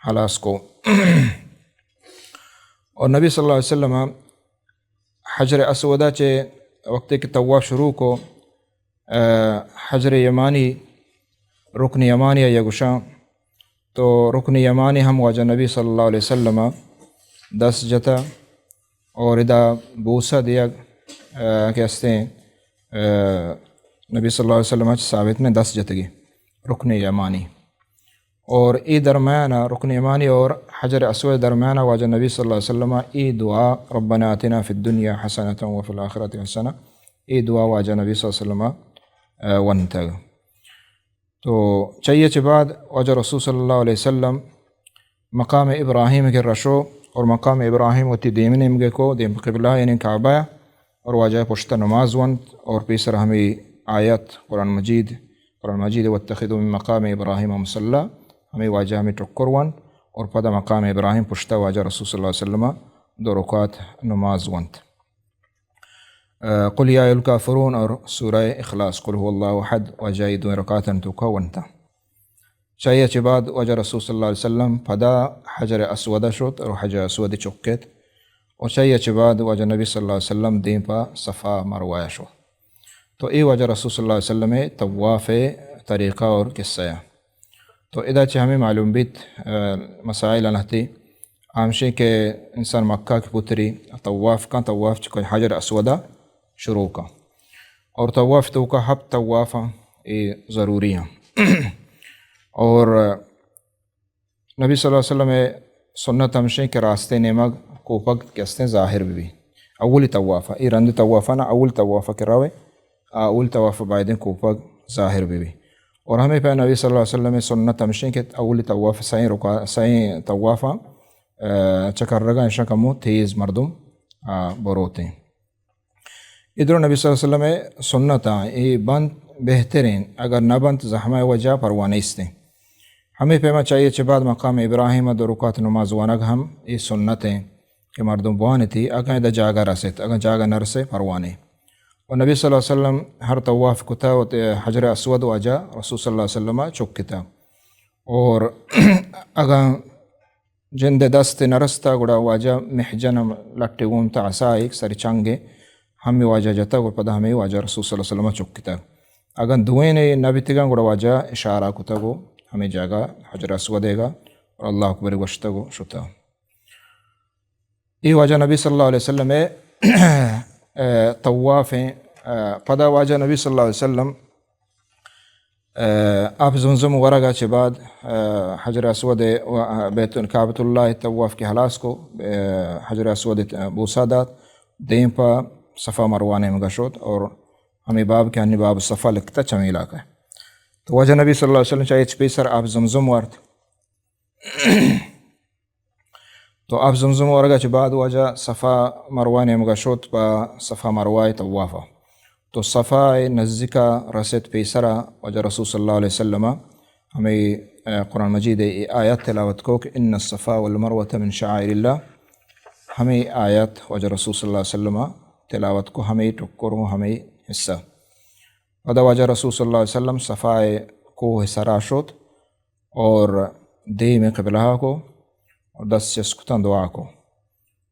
حلاس کو اور نبی صلی اللہ علیہ وسلم حجر اسودہ چے وقت کے طواف شروع کو حجر یمانی رکن یمانی یا گشاں تو رکن یمانی ہم واجہ نبی صلی اللہ علیہ وسلم 10 جتا اور ادا بوسہ دیا کہ استے نبی صلی اللہ علیہ وسلم ثابت نے 10 جتگی رکن یمانی اور ای درمیانہ رکن یمانی اور حجر اسود درمیانہ واجہ نبی صلی اللہ علیہ وسلم ای دعا ربنا آتنا فی الدنیا حسنۃ وفی الآخرۃ حسنہ ای دعا واجہ نبی صلی اللہ علیہ وسلم ونتگ. تو چاہیے چھ بعد واجہ رسول صلی اللہ علیہ وسلم مقام ابراہیم کے رشو اور مقام ابراہیم وتی دیمن امگے کو دیم قبلہ یعنی کعبہ اور واجہ پشتہ نماز ونت اور پیسر ہمیں آیت قرآن مجید واتخذوا من مقام ابراہیم مصلی ہمیں واجہ ہمیں ٹکر ون اور پدا مقام ابراہیم پشتہ واجہ رسول صلی اللہ علیہ وسلم 2 رکعت نماز ونت. قل یا الکافرون اور سورہ اخلاص قل هو اللہ احد واجہ 2 رکعت توکا ونتا. چاہیے چھ بعد واجہ رسول صلی اللہ علیہ وسلم پدا حجر اسودہ شد اور حجر اسود چکت اور چاہیے چھ بعد واجہ نبی صلی اللہ علیہ وسلم دین پا صفا مروایہ شو. تو ای واجہ رسول صلی اللہ علیہ وسلم طواف طریقہ اور قصہ. تو ادا چھ ہمیں معلوم بیت مسائل انہتی عامشی کہ انسان مکہ کی پتری طواف چکا حجر اسودہ شروع کا اور طواف تو کا حب طواف یہ ضروری ہیں اور نبی صلی اللہ علیہ وسلم سنت ہمشی کے راستے نمگ کوپک کے استے ظاہر بھی أول توافة إيران توافنا أول توافة كراوي أول توافة بعدين كوبا ظاهر بيبي اور ہمیں پہ نبی صلی اللہ علیہ وسلم سنت ہمشیں کہ اول طواف سائیں طوافہ چکر رگا انشاء کمو تیز مردم بروتے ہیں ادھر نبی صلی اللہ علیہ وسلم سنتا یہ بند بہترین اگر نہ بند زحمہ وجہ پروانے استے ہمیں پیما چاہیے چھ بعد مقام ابراہیم دو رکعت نماز وانگ ہم یہ سنتیں کہ مردم بوانے تھی اگر دا جاگا رسیت اگر جاگا نرسے پروانے اور نبی صلی اللہ علیہ وسلم ہر طواف کتا حجر اسود واجہ رسول صلی اللہ علیہ وسلم چکتا اور اگر جند دست نرستا گڑا واجہ محجن لٹے گومتا عصائق سر چنگے ہمیں واجہ جتا اور پدا ہمیں واجہ رسول صلی اللہ علیہ وسلم چکتا اگر دوئے نے نبی تگا گڑا واجہ اشارہ کتا گو ہمیں جاگا حجر اسود دے گا اور اللہ اکبر گوشتا گو شتا یہ واجہ نبی صلی اللہ علیہ وسلم طواف ہیں پدا واجہ نبی صلی اللہ علیہ وسلم آپ زمزم ورگا چھ بعد حجر اسود بیت کعبۃ اللہ طواف کے حلاس کو حجر اسود بوسا دات دیم پا صفا مروانے میں گشوت اور ہمیں باب کے ہنی باب صفا لکھتا چمیلا کا تو واجہ نبی صلی اللہ علیہ وسلم چاہیے چپیسر آپ زمزم ورد تو آپ زمزم ورگا چھ بعد واجہ صفا مروانے میں گشوت پا صفا مروائے طوافہ تو صفا نزدیکا رسید پیسرا واجہ رسول صلی اللہ علیہ وسلم ہمیں قرآن مجید آیات تلاوت کو کہ ان الصفا والمروۃ من شعائر اللہ ہمیں آیات واجہ رسول صلی اللہ علیہ وسلم تلاوت کو ہمیں ٹکروں ہمیں حصہ ودا واجہ رسول صلی اللہ علیہ وسلم صفا کو حصہ راشوت اور دے میں قبلہ کو اور 10 چسکتاں دعا کو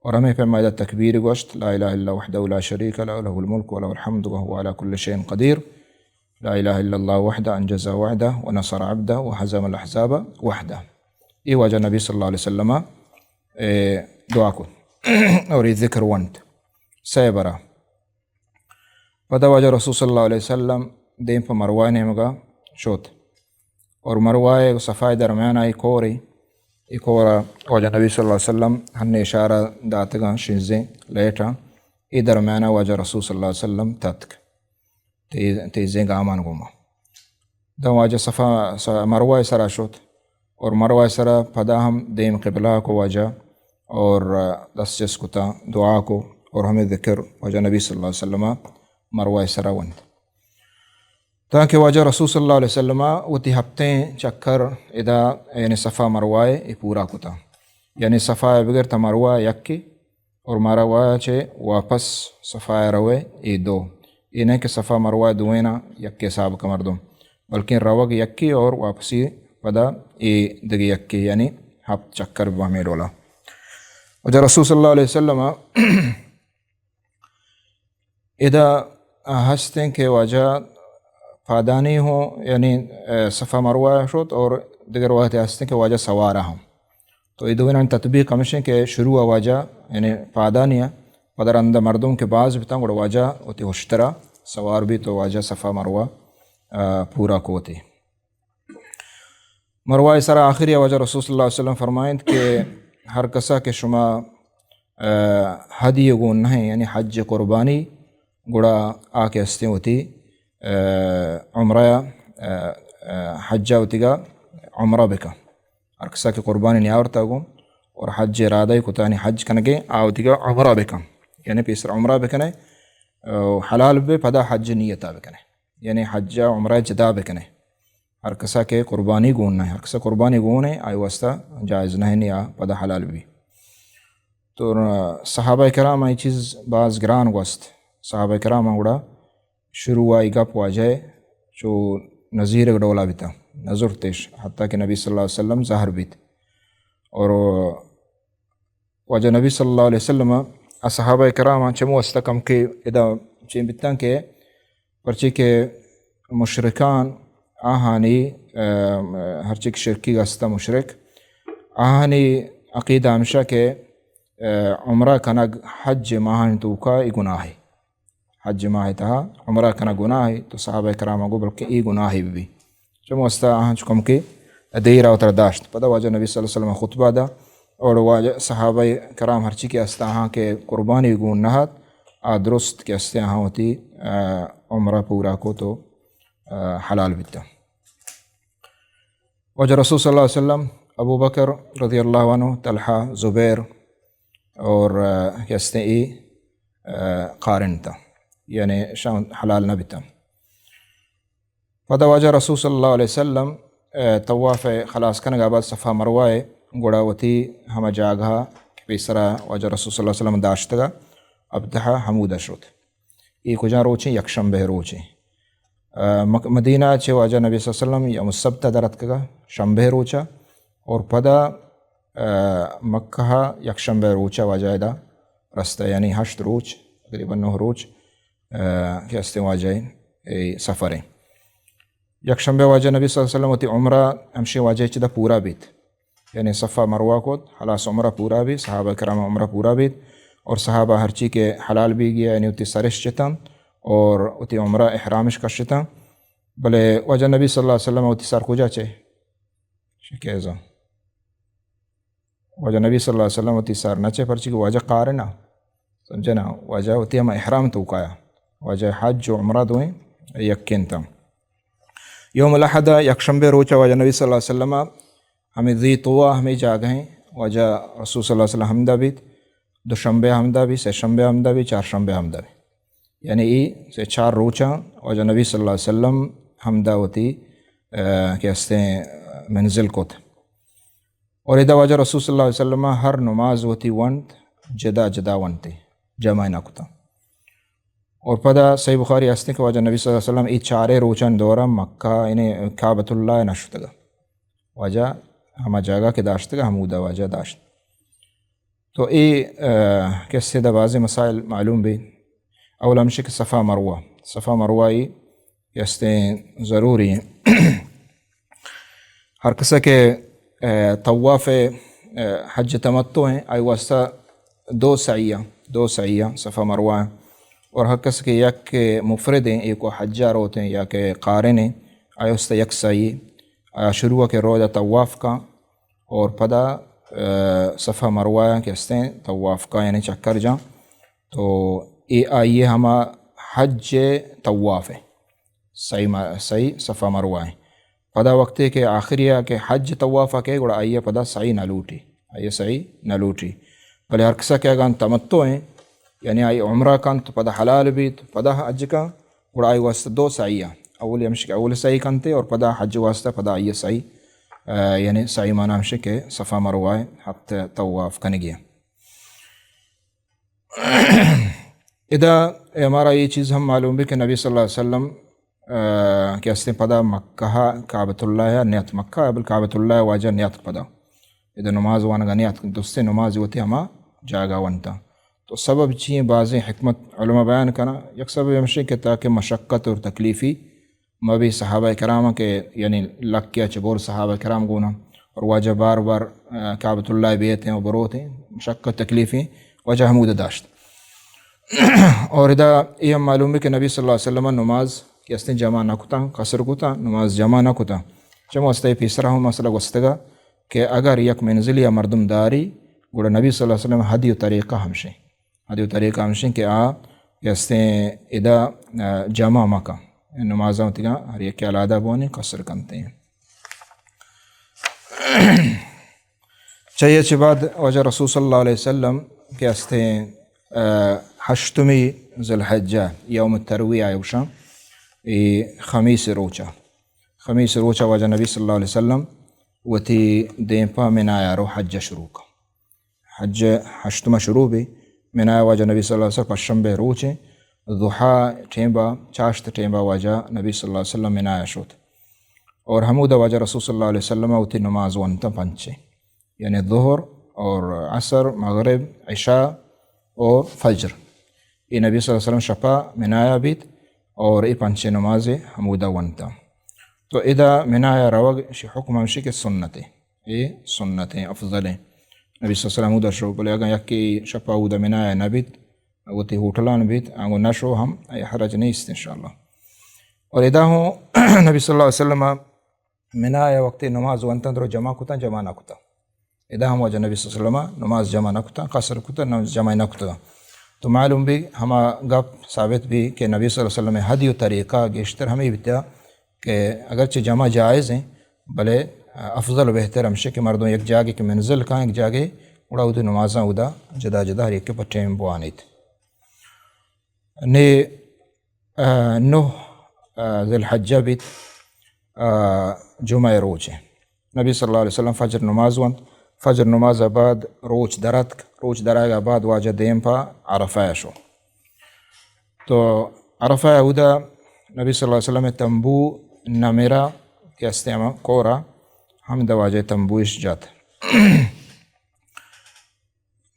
اور ہمیں فرمایا تکبیر گوشت لا الہ الا وحدہ لا شریک له له الملک وله الحمد وهو على كل شيء قدیر لا الہ الا اللہ وحدہ انجز وعدہ ونصر عبدہ وحزم الاحزاب وحدہ یہ واجہ نبی صلی اللہ علیہ وسلم دعا کو اور یہ ذکر ونت سیبرا پدا واجہ رسول صلی اللہ علیہ وسلم دیم پا مروائے نمگا شوت اور مروائے صفائی درمیان آئی کوری ایک اور واجہ نبی صلی اللہ علیہ وسلم ہن اشارہ داتگاں شنزیں لیٹا ای درمیانہ واجہ رسول صلی اللہ علیہ وسلم تتک تیزیں گامان گوما دا واجہ صفا مروہ سرا شوت اور مروہ سرا پدا ہم دیم قبلہ کو واجہ اور 10 چسکتا دعا کو اور ہمیں ذکر واجہ نبی صلی اللہ علیہ وسلم مروہ سرا وند تاکہ واجہ رسول صلی اللہ علیہ وسلم وہ تی ہفتیں چکر ادا یعنی صفا مروائے یہ پورا کتا یعنی صفا بغیر تا مروہ یکی اور مروہ چھے واپس صفا روے یہ دو یہ نہیں کہ صفا مروہ دوینا یکی صاحب کا مردم بلکہ روگ یکی اور واپسی پدا یہ دگی یکی یعنی ہفت چکر بہمیں ڈولا واجہ رسول صلی اللہ علیہ وسلم ادا ہستیں کہ واجہ پادانی ہوں یعنی صفا مروہ شد اور دیگر وقت ہستیں کہ واجہ سوارہ ہوں تو یہ دونوں تطبیق ہمشیں کہ شروع واجہ یعنی پادانی پدر اندہ مردم کے بعض بھی تنگ واجہ ہوتی ہوشترا سوار بھی تو واجہ صفا مروہ پورا کو ہوتی مروہ سر آخری واجہ رسول صلی اللہ علیہ وسلم فرمائیں کہ ہر کسا کے شما حدی گون نہیں یعنی حج قربانی گڑا آ کے ہستے ہوتی عمرہ حجہ ہوتی گا عمرہ بکا ہر کسا کے قربانی نیاورتا گو اور حج ارادہ کو تانی حج کنگے آوتی گا عمرہ بکا یعنی پیسر عمرہ بکنے حلال بے پدا حج نیتا بکنے یعنی حجہ عمرہ جدا بکنے ہر کسا کے قربانی گون نہیں ہر کسا قربانی گون ہے آئی واسطہ جائز نہیں یا پدا حلال بھی تو صحابہ کرام یہ چیز بعض گران وست صحابہ کرام گوڑا شروع آئی گپ واجہ جو نظیر ڈولا بھی تھا نظر تیش حتیٰ کہ نبی صلی اللہ علیہ وسلم ظاہر بھی تھا اور واجہ نبی صلی اللہ علیہ وسلم صحابہ کرام چمو استقم کے ادا چین بتاں کے پرچی کے مشرکان آہانی ہر چیک شرکی گستا مشرک آہانی عقیدہ ہمشہ کے عمرہ کنگ حج ماہن تو کا ای گناہ ہے حج ماہ تہا عمرہ کنا گناہ ہے تو صحابہ کرام کو بلکہ ای گناہ بھی چمو استا آہن چکم کے دیر و ترداشت پدا واجہ نبی صلی اللہ علیہ وسلم خطبہ دا اور واجہ صحابہ کرام ہرچی کے استہاں کے قربانی گون نہت درست کے استہاں ہوتی عمرہ پورا کو تو حلال بیتا. وجہ رسول صلی اللہ علیہ وسلم ابو بکر رضی اللہ عنہ طلحہ زبیر اور کہتے قارن تھا یعنی حلال نہ بیتا. پدا واجہ رسول صلی اللہ علیہ وسلم طواف خلاص کنگا بعد صفا مروائے گوڑا وتی ہمہ جاگہ پیسرا واجہ رسول صلی اللہ علیہ وسلم داشتگا ابتہا حمود اشرت یہ کجا روچیں یکشنبہ روچیں مدینہ چے واجہ نبی صلی اللہ علیہ وسلم یوم السبت درت کگا شنبہ روچا اور پدا مکہ یکشنبہ روچا واجہ دا رستہ یعنی 8 روچ تقریباً 9 روچ کے استے واجہ سفریں. یکشنبہ واجہ نبی صلی اللہ علیہ وسلم وتی عمرہ ہمشی واجہ چدہ پورا بیت یعنی صفا مروہ کو خلاص عمرہ پورا بھی صحابہ کرام عمرہ پورا بیت اور صحابہ ہرچی کے حلال بھی گیا یعنی اتی سرش چتاں اور اتی عمرہ احرامش کشتاں بلے واجہ نبی صلی اللہ علیہ وسلم اتی سر کجا چے شکیزا واجہ نبی صلی اللہ علیہ وسلم اتی سر نہ چے پرچی کہ واجہ قارنہ سمجھنا واجہ اتی ہم احرام تو کایا واجہ حج و عمرہ دوئیں یکین تھا. یوم الاحد یکشنبہ روچا واجہ نبی صلی اللہ علیہ وسلم ہمیں ذی طوا ہمیں جاگہیں واجہ رسول صلی اللہ علیہ وسلم حمدہ بیت دوشنبہ حمدہ بھی سہ شنبہ حمدہ بھی چار شنبہ حمدہ بھی یعنی ای سے 4 روچا واجہ نبی صلی اللہ علیہ وسلم حمدہ ہوتی کہتے ہیں منزل کو تھا. اور ادا واجہ رسول صلی اللہ علیہ وسلم ہر نماز ہوتی ونت جدا جدا ونتے جمع نہ کتا. اور پدا صحیح بخاری ہستے کہ واجہ نبی صلی اللہ علیہ وسلم ای 4 روچن دورہ مکہ انہیں کعبۃ اللہ نشتگا واجہ ہمہ جاگہ کے داشتگا حمودہ واجہ داشت. تو ای کیسے دا بعض مسائل معلوم بھی اول ہمشہ کہ صفا مروہ ای کیسے ضروری ہیں ہر قصہ کے طواف حج تمتع ہیں آئی واسطہ 2 سعیہ صفا مروہ ہیں اور ہر قصہ کے یک کے مفرد ہیں ایک کو حجار ہوتے ہیں یا کہ قارن ہیں آئی واسطہ یک سعی شروع کے روزہ طواف کا اور پدا صفا مروہ کہتے ہیں طواف کا یعنی چکر جاں تو یہ آئیے ہما حج طواف ہے صحیح صفا مروہ ہے. پدا وقت ہے کہ آخری ہے کہ حج طواف کے گوڑا آئیے پدا صحیح نہ لوٹی بلے ہر قصہ کے اگان تمتع ہیں یعنی آئی عمرہ کن تو پدا حلال بھی تو پدا حج کا گوڑا آئی واسطہ 2 سعیہ اول ہمشہ اول صحیح کنتے اور پدا حج واسطہ پدا آئیے صحیح یعنی صحیح معنی ہمشہ کہ صفا مروہ حق طواف کنے گیا. ادا ہمارا یہ چیز ہم معلوم بھی کہ نبی صلی اللہ علیہ وسلم کہ اس نے پدا مکہ کعبۃ اللہ نیت مکہ ابل کعبۃ اللہ واجہ نیت پدا ادا نماز وانگا نیت دوستے نماز ہوتی ہما جاگا ونتا. تو سبب چیئیں بعض حکمت علماء بیان کرنا یک سبب ہمشہ کہ تاکہ مشقت اور تکلیفی مبی صحابہ کرام کے یعنی لگ کیا چبور صحابہ کرام گونا اور واجہ بار بار کعبۃ اللہ بیتے ہیں و بروت ہیں مشقت تکلیفیں واجہ حمود داشت. اور ادا یہ ہم معلوم ہے کہ نبی صلی اللہ علیہ وسلم نماز کہ اس نے جمع نہ کتا قصر کتا نماز جمع نہ کتا چمو استعی پیسرا ہوں مسئلہ گستگا کہ اگر یک منزل یا مردم داری گوڑا نبی صلی اللہ علیہ وسلم ہدی و طریقہ ہمشیں کہ کہ اس نے ادا جمع مکا نمازاں ہوتی گا ہر یک کے علادہ بونے قصر کنتے ہیں. چاہیے بعد وجہ رسول صلی اللہ علیہ وسلم کہ اس نے 8 ذی الحجہ یوم الترویہ آئیوشا خمیس روچا وجہ نبی صلی اللہ علیہ وسلم وتی دیمپا منایا رو حج شروع کا حج 8 شروع بھی منایا وجہ نبی صلی اللہ علیہ وسلم پشنبہ روچیں ضحا ٹھیمبا چاشت ٹھیمبا واجہ نبی صلی اللہ علیہ وسلم منایا شوت اور حمودہ واجہ رسول صلی اللہ علیہ وسلم اتی نماز ونتا 5 یعنی ظہر اور عصر مغرب عشاء اور فجر یہ نبی صلی اللہ علیہ وسلم شپا منایا بیت اور یہ 5 نماز حمودہ ونتا. تو ادا منایا روگ حکم ہمشی کے سنتیں یہ سنتیں افضل ہیں نبی صلی اللہ علیہ وسلم حمودہ شروع بلے اگر یکی شپا حمودہ منایا نبیت وتی ہوٹلان بیت آنگو نشو ہم حرج نہیں است انشاءاللہ. اور ادا ہوں نبی صلی اللہ علیہ وسلم منایا وقت نماز ونتا درو جمع کتا جمع نہ کتا اذا ہم وجہ نبی صلی اللہ علیہ وسلم نماز جمع نکتا قصر کتا نماز جمع نکتا. تو معلوم بھی ہما گپ ثابت بھی کہ نبی صلی اللہ علیہ وسلم ہدی و طریقہ گیشتر ہمیں بتیا کہ اگرچہ جمع جائز ہیں بلے افضل و بہتر ہمشے کہ مردوں ایک جاگے کہ منزل کھائیں ایک جاگے اڑا ادھے نمازاں ادا جدا جدا ہر ایک کے پٹھیں بوانیت. نے نو ذی الحجہ بیت جمعہ روچ ہیں. نبی صلی اللہ علیہ وسلم فجر نماز وند فجر نماز بعد روچ درائے بعد واجہ دیم پا عرفہ شو. تو عرفہ ادا نبی صلی اللہ علیہ وسلم تنبو نمیرا کہ استعمال کورا ہم دواجہ تنبوش جات.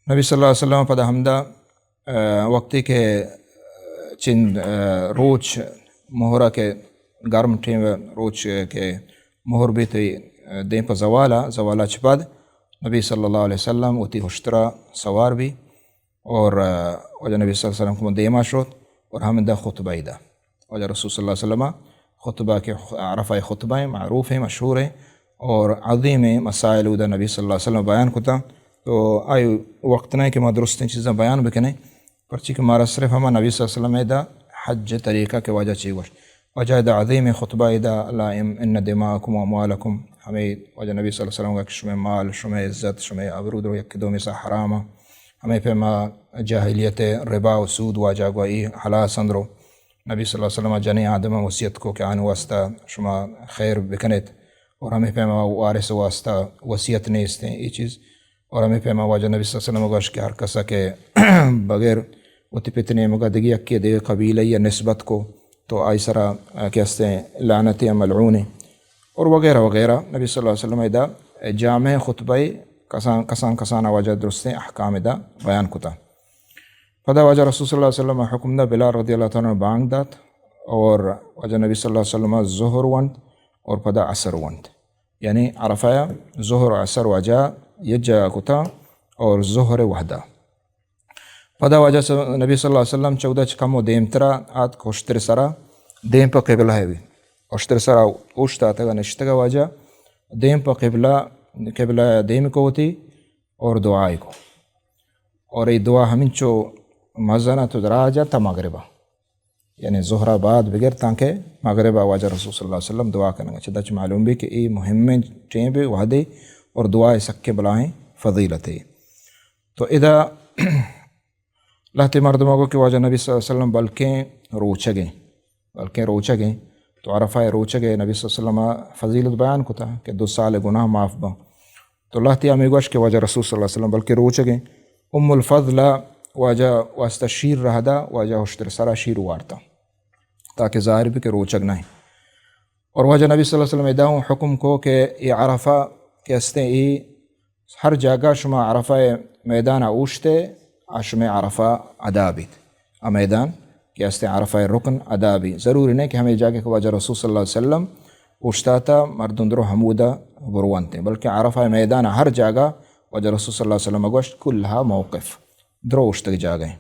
نبی صلی اللہ علیہ وسلم پدا ہمدہ وقتی کے چند روچ مہرہ کے گرم ٹھیم روچ کے مہر بھی تھی دیں پا زوالا چپاد نبی صلی اللہ علیہ وسلم اتی ہشترا سوار بھی اور وجہ نبی صلی اللہ علیہ وسلم کو دیما شد اور ہم دا خطبہ دا وجہ رسول صلی اللہ علیہ وسلم خطبہ کے عرفہ خطبہ معروف ہیں مشہور ہیں اور عظیم مسائل دا نبی صلی اللہ علیہ وسلم بیان کتا. تو آئی وقت نہیں کہ ما درستیں چیزیں بیان بکنے پرچی کہ مارا صرف ہما نبی صلی اللہ علیہ وسلم دا حج طریقہ کے وجہ چیوش وجہ دا عظیم خطبہ دا اللہ ان دماءکم و اموالکم ہمیں وجہ نبی صلی اللہ علیہ وسلم کا شمع مال شمع عزت شمع عبرود و یک دو میں سا حرامہ ہمیں پہ ما جاہلیت ربا و سود واجہ گوئی حلال سندرو نبی صلی اللہ علیہ وسلم جنی آدم وصیت کو کہ آن واسطہ شما خیر بکنت اور ہمیں پہ ما وارث واسطہ وصیت نہیں استیں یہ چیز اور ہمیں پہ ما واجہ نبی صلی اللہ علیہ وسلم گوش کہ ہر کسا کے بغیر اتی پتنے مگدگی اکی دے قبیلہ یا نسبت کو تو آئی سرا کہستے ہیں لعنت ملعون اور وغیرہ وغیرہ. نبی صلی اللہ علیہ وسلم دا جامع خطبہ کسان واجہ درستیں احکام دا بیان کتا. پدا واجہ رسول صلی اللہ علیہ وسلم حکم دا بلال رضی اللہ تعالیٰ بانگ دات اور واجہ نبی صلی اللہ علیہ وسلم ظہر وند اور پدا عصر وند یعنی عرفہ ظہر و عصر واجہ یجا کتا اور ظہر وحدہ. پدا واجہ نبی صلی اللہ علیہ وسلم 14 چکم و دیم ترا آت کوشتر سرا دیم پا قبلہ ہے بھی اوشتر سرا اوشتا تگا نشتگا واجہ دیم پا قبلہ دیم کو ہوتی اور دعائی کو اور یہ دعا ہمیں چو مزنہ تو درا جاتا مغربہ یعنی ظہر بعد بغیر تاکہ مغربہ واجہ رسول صلی اللہ علیہ وسلم دعا کرنے گا. چدہ معلوم بھی کہ یہ مہمیں ٹیم پہ وحدے اور دعائیں سکے بلائیں فضیلت ہے. تو ادا لہتے مردموں کو کہ واجہ نبی صلی اللہ علیہ وسلم بلکہ روچگیں تو عرفہ روچگے نبی صلی اللہ علیہ وسلم فضیلت بیان کو تھا کہ 2 سال گناہ معاف با. تو لہتی آمی گوش کہ واجہ رسول صلی اللہ علیہ وسلم بلکہ روچگیں الفضل واجہ واسطہ شیر رہدا واجہ ہشتر سرا شیر وارتا تاکہ ظاہر بھی کہ روچگ نہیں. اور واجہ نبی صلی اللہ علیہ وسلم اداؤں حکم کو کہ یہ عرفہ کہستے یہ ہر جگہ شما عرفہ میدان اوشتے شما عرفہ ادا بیت میدان کہستے عرفہ رکن ادا بھی ضروری نہیں کہ ہمیں جا کے واجہ رسول صلی اللہ علیہ وسلم اوشتا تھا مردن درو حمودہ بروانتے بلکہ عرفہ میدان ہر جگہ واجہ رسول صلی اللہ علیہ وسلم گوشت کلہا موقف درو اوشتک جا گئے.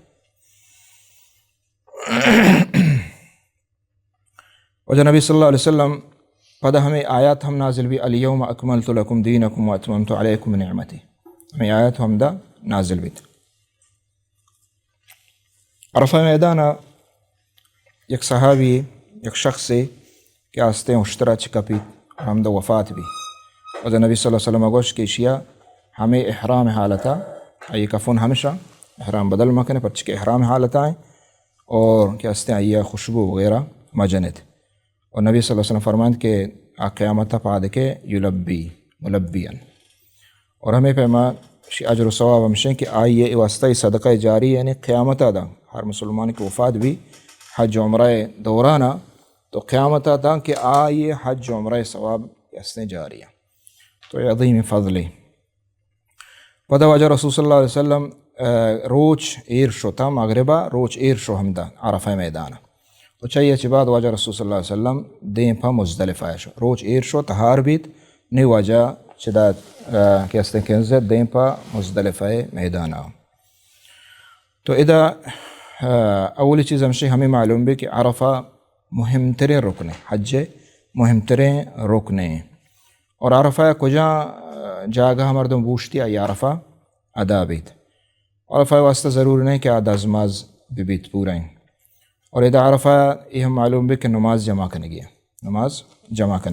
واجہ نبی صلی اللہ علیہ وسلم پدا ہمیں آیات ہم نازل بھی الیوم اکملت لکم دینکم و اتممت علیکم نعمتی ہمیں آیات ہم دا نازل بھی. عرفہ میدان یک صحابی یک شخص سے کہ آستے اشترا چکپی اور ہم دا وفات بھی واجہ نبی صلی اللہ علیہ وسلم گوشت کی اشیاء ہمیں احرام حالتا آئی کفن ہمیشہ احرام بدل مکنے پر چکے احرام حالتا ہیں اور کیا آستے آئیہ خوشبو وغیرہ مجنت. اور نبی صلی اللہ علیہ وسلم فرمائند کہ قیامت پاد کے یلبی ملبیاً اور ہمیں پیما اجر و ثواب ہمشیں کہ آئیے واسطہ صدقہ جاری یعنی قیامت دا ہر مسلمان کی وفات بھی حج عمرہ دورانہ تو قیامت دا کہ آئیے حج عمرہ ثواب واسطہ جاری ہے. تو یہ عظیم فضل ہے. پدا واجہ رسول صلی اللہ علیہ وسلم روچ ایر شو تھا مغربہ روچ ایر شو ہمدہ عرفہ میدانہ تو چاہیے چی بعد واجہ رسول صلی اللہ علیہ وسلم دیں پا مزدلفہ شو روچ ایر شو تہار بیت نی واجہ چدا کہستے کنزت دیں پا مزدلفہ میدانہ. تو ادا اولی چیز ہمشہ ہمیں معلوم بھی کہ عرفہ مہم ترین رکن حج مہم ترین رکن اور عرفہ کجا جاگہ مردم بوشتی ای عرفہ ادا بیت. عرفہ واسطہ ضروری نہیں کہ آدازماز بیت پورا ہیں. اور ادا عرفہ یہ ہم معلوم بھی کہ نماز جمع کرنے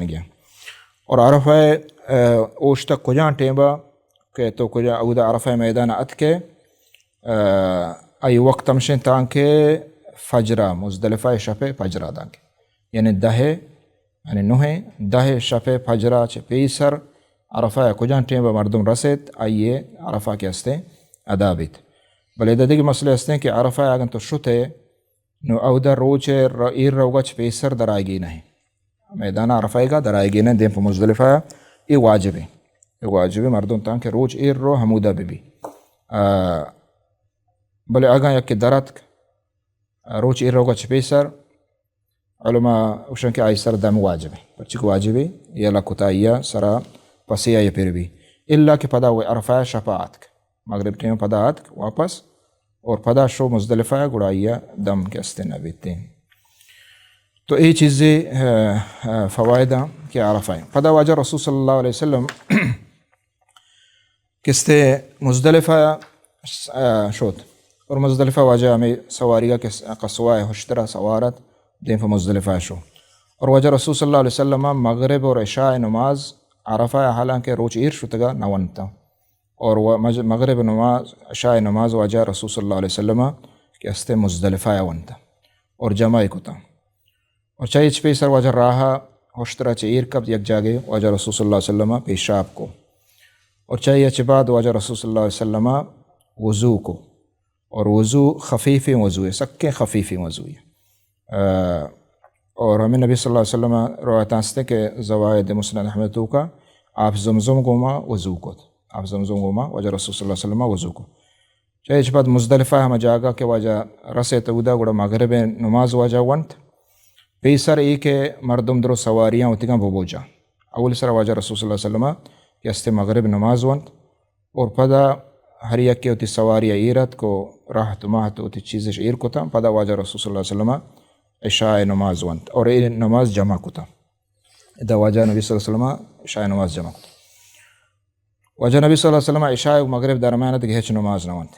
گیا. اور عرفہ اوشتا کجا ٹیمبا کہ تو کجا اودا عرفہ میدان ات کے ای وقت تمشن تانکہ فجرہ مزدلفہ شپ فجرہ دانکہ یعنی نوہیں 10 شپ فجرہ چھ پیسر عرفہ کجا ٹیمبا مردم رسید آئیے عرفہ کے ہستے ادا بیت. بلے دا دیکھ مسئلے ہستے ہیں کہ عرفہ اگن تو شتے نو او دا روچ ایر روگا چھ پیسر درائے گی نہیں میدان عرفہ کا درائے گی نہیں دیم پا مزدلفہ یہ واجب ہے مردم تاں کہ روچ ایر رو حمودہ بھی بلے اگاں یک درت روچ ایر روگا چھ پیسر علماء اوشن کے آئی سر دم واجب ہے پرچک واجب ہے یہ لکتائیہ سرا پسیہ یہ پھر بھی اللہ کہ پدا ہوئے عرفہ شفاعت مغرب ٹیم پدا آت واپس اور پدا شو مزدلفہ گڑائیہ دم کے استنا بیتے ہیں. تو یہ چیزیں فوائدہ کہ عرفہ ہیں. پدا واجہ رسول صلی اللہ علیہ وسلم کستے مزدلفہ شوت اور مزدلفہ واجہ ہمیں سواریہ کے قصوائے حشترہ سوارت دیم پہ مزدلفہ شو. اور واجہ رسول صلی اللہ علیہ وسلم مغرب اور عشاء نماز عرفہ حالانکہ روچ ایر شتگا نونتا اور مغرب نماز عشاء نماز واجہ رسول صلی اللہ علیہ وسلم کہ استے مزدلفہ ونتا اور جمع کتا اور چاہیے چھ پیسر واجہ راہا ہوشترہ چیر کب یک جاگے واجہ رسول صلی اللہ علیہ وسلم پیشاب کو اور چاہیے چھ بعد واجہ رسول صلی اللہ علیہ وسلم وضو کو اور وضو خفیف وضو ہے سکے خفیف وضو ہے. اور ہمیں نبی صلی اللہ علیہ وسلم روایتاں سے کہ زوائد مسند احمد تو کا آپ زمزم گوما وضو کو آپ زمزم گوما واجہ رسول صلی اللہ علیہ وسلم وضو کو چاہیے چھ بعد مزدلفہ ہم جاگا کہ واجہ رسے تودا گوڑا مغرب نماز واجہ ونت پیسر ای کہ مردم درو سواریاں ہوتی گاں بوجا اول سر واجہ رسول صلی اللہ علیہ وسلم کہ استے مغرب نماز ونت اور پدا ہر یک کے ہوتی سواریاں ایرت کو راحت ماہت ہوتی چیزش ایر کو تا پدا واجہ رسول صلی اللہ علیہ وسلم عشاء نماز ونت اور یہ نماز جمع کو تا ادا واجہ نبی صلی اللہ علیہ وسلم عشاء نماز جمع کو تا واجہ نبی صلی اللہ علیہ وسلم عشاء مغرب درمیانت گہچ نماز نہ ونت.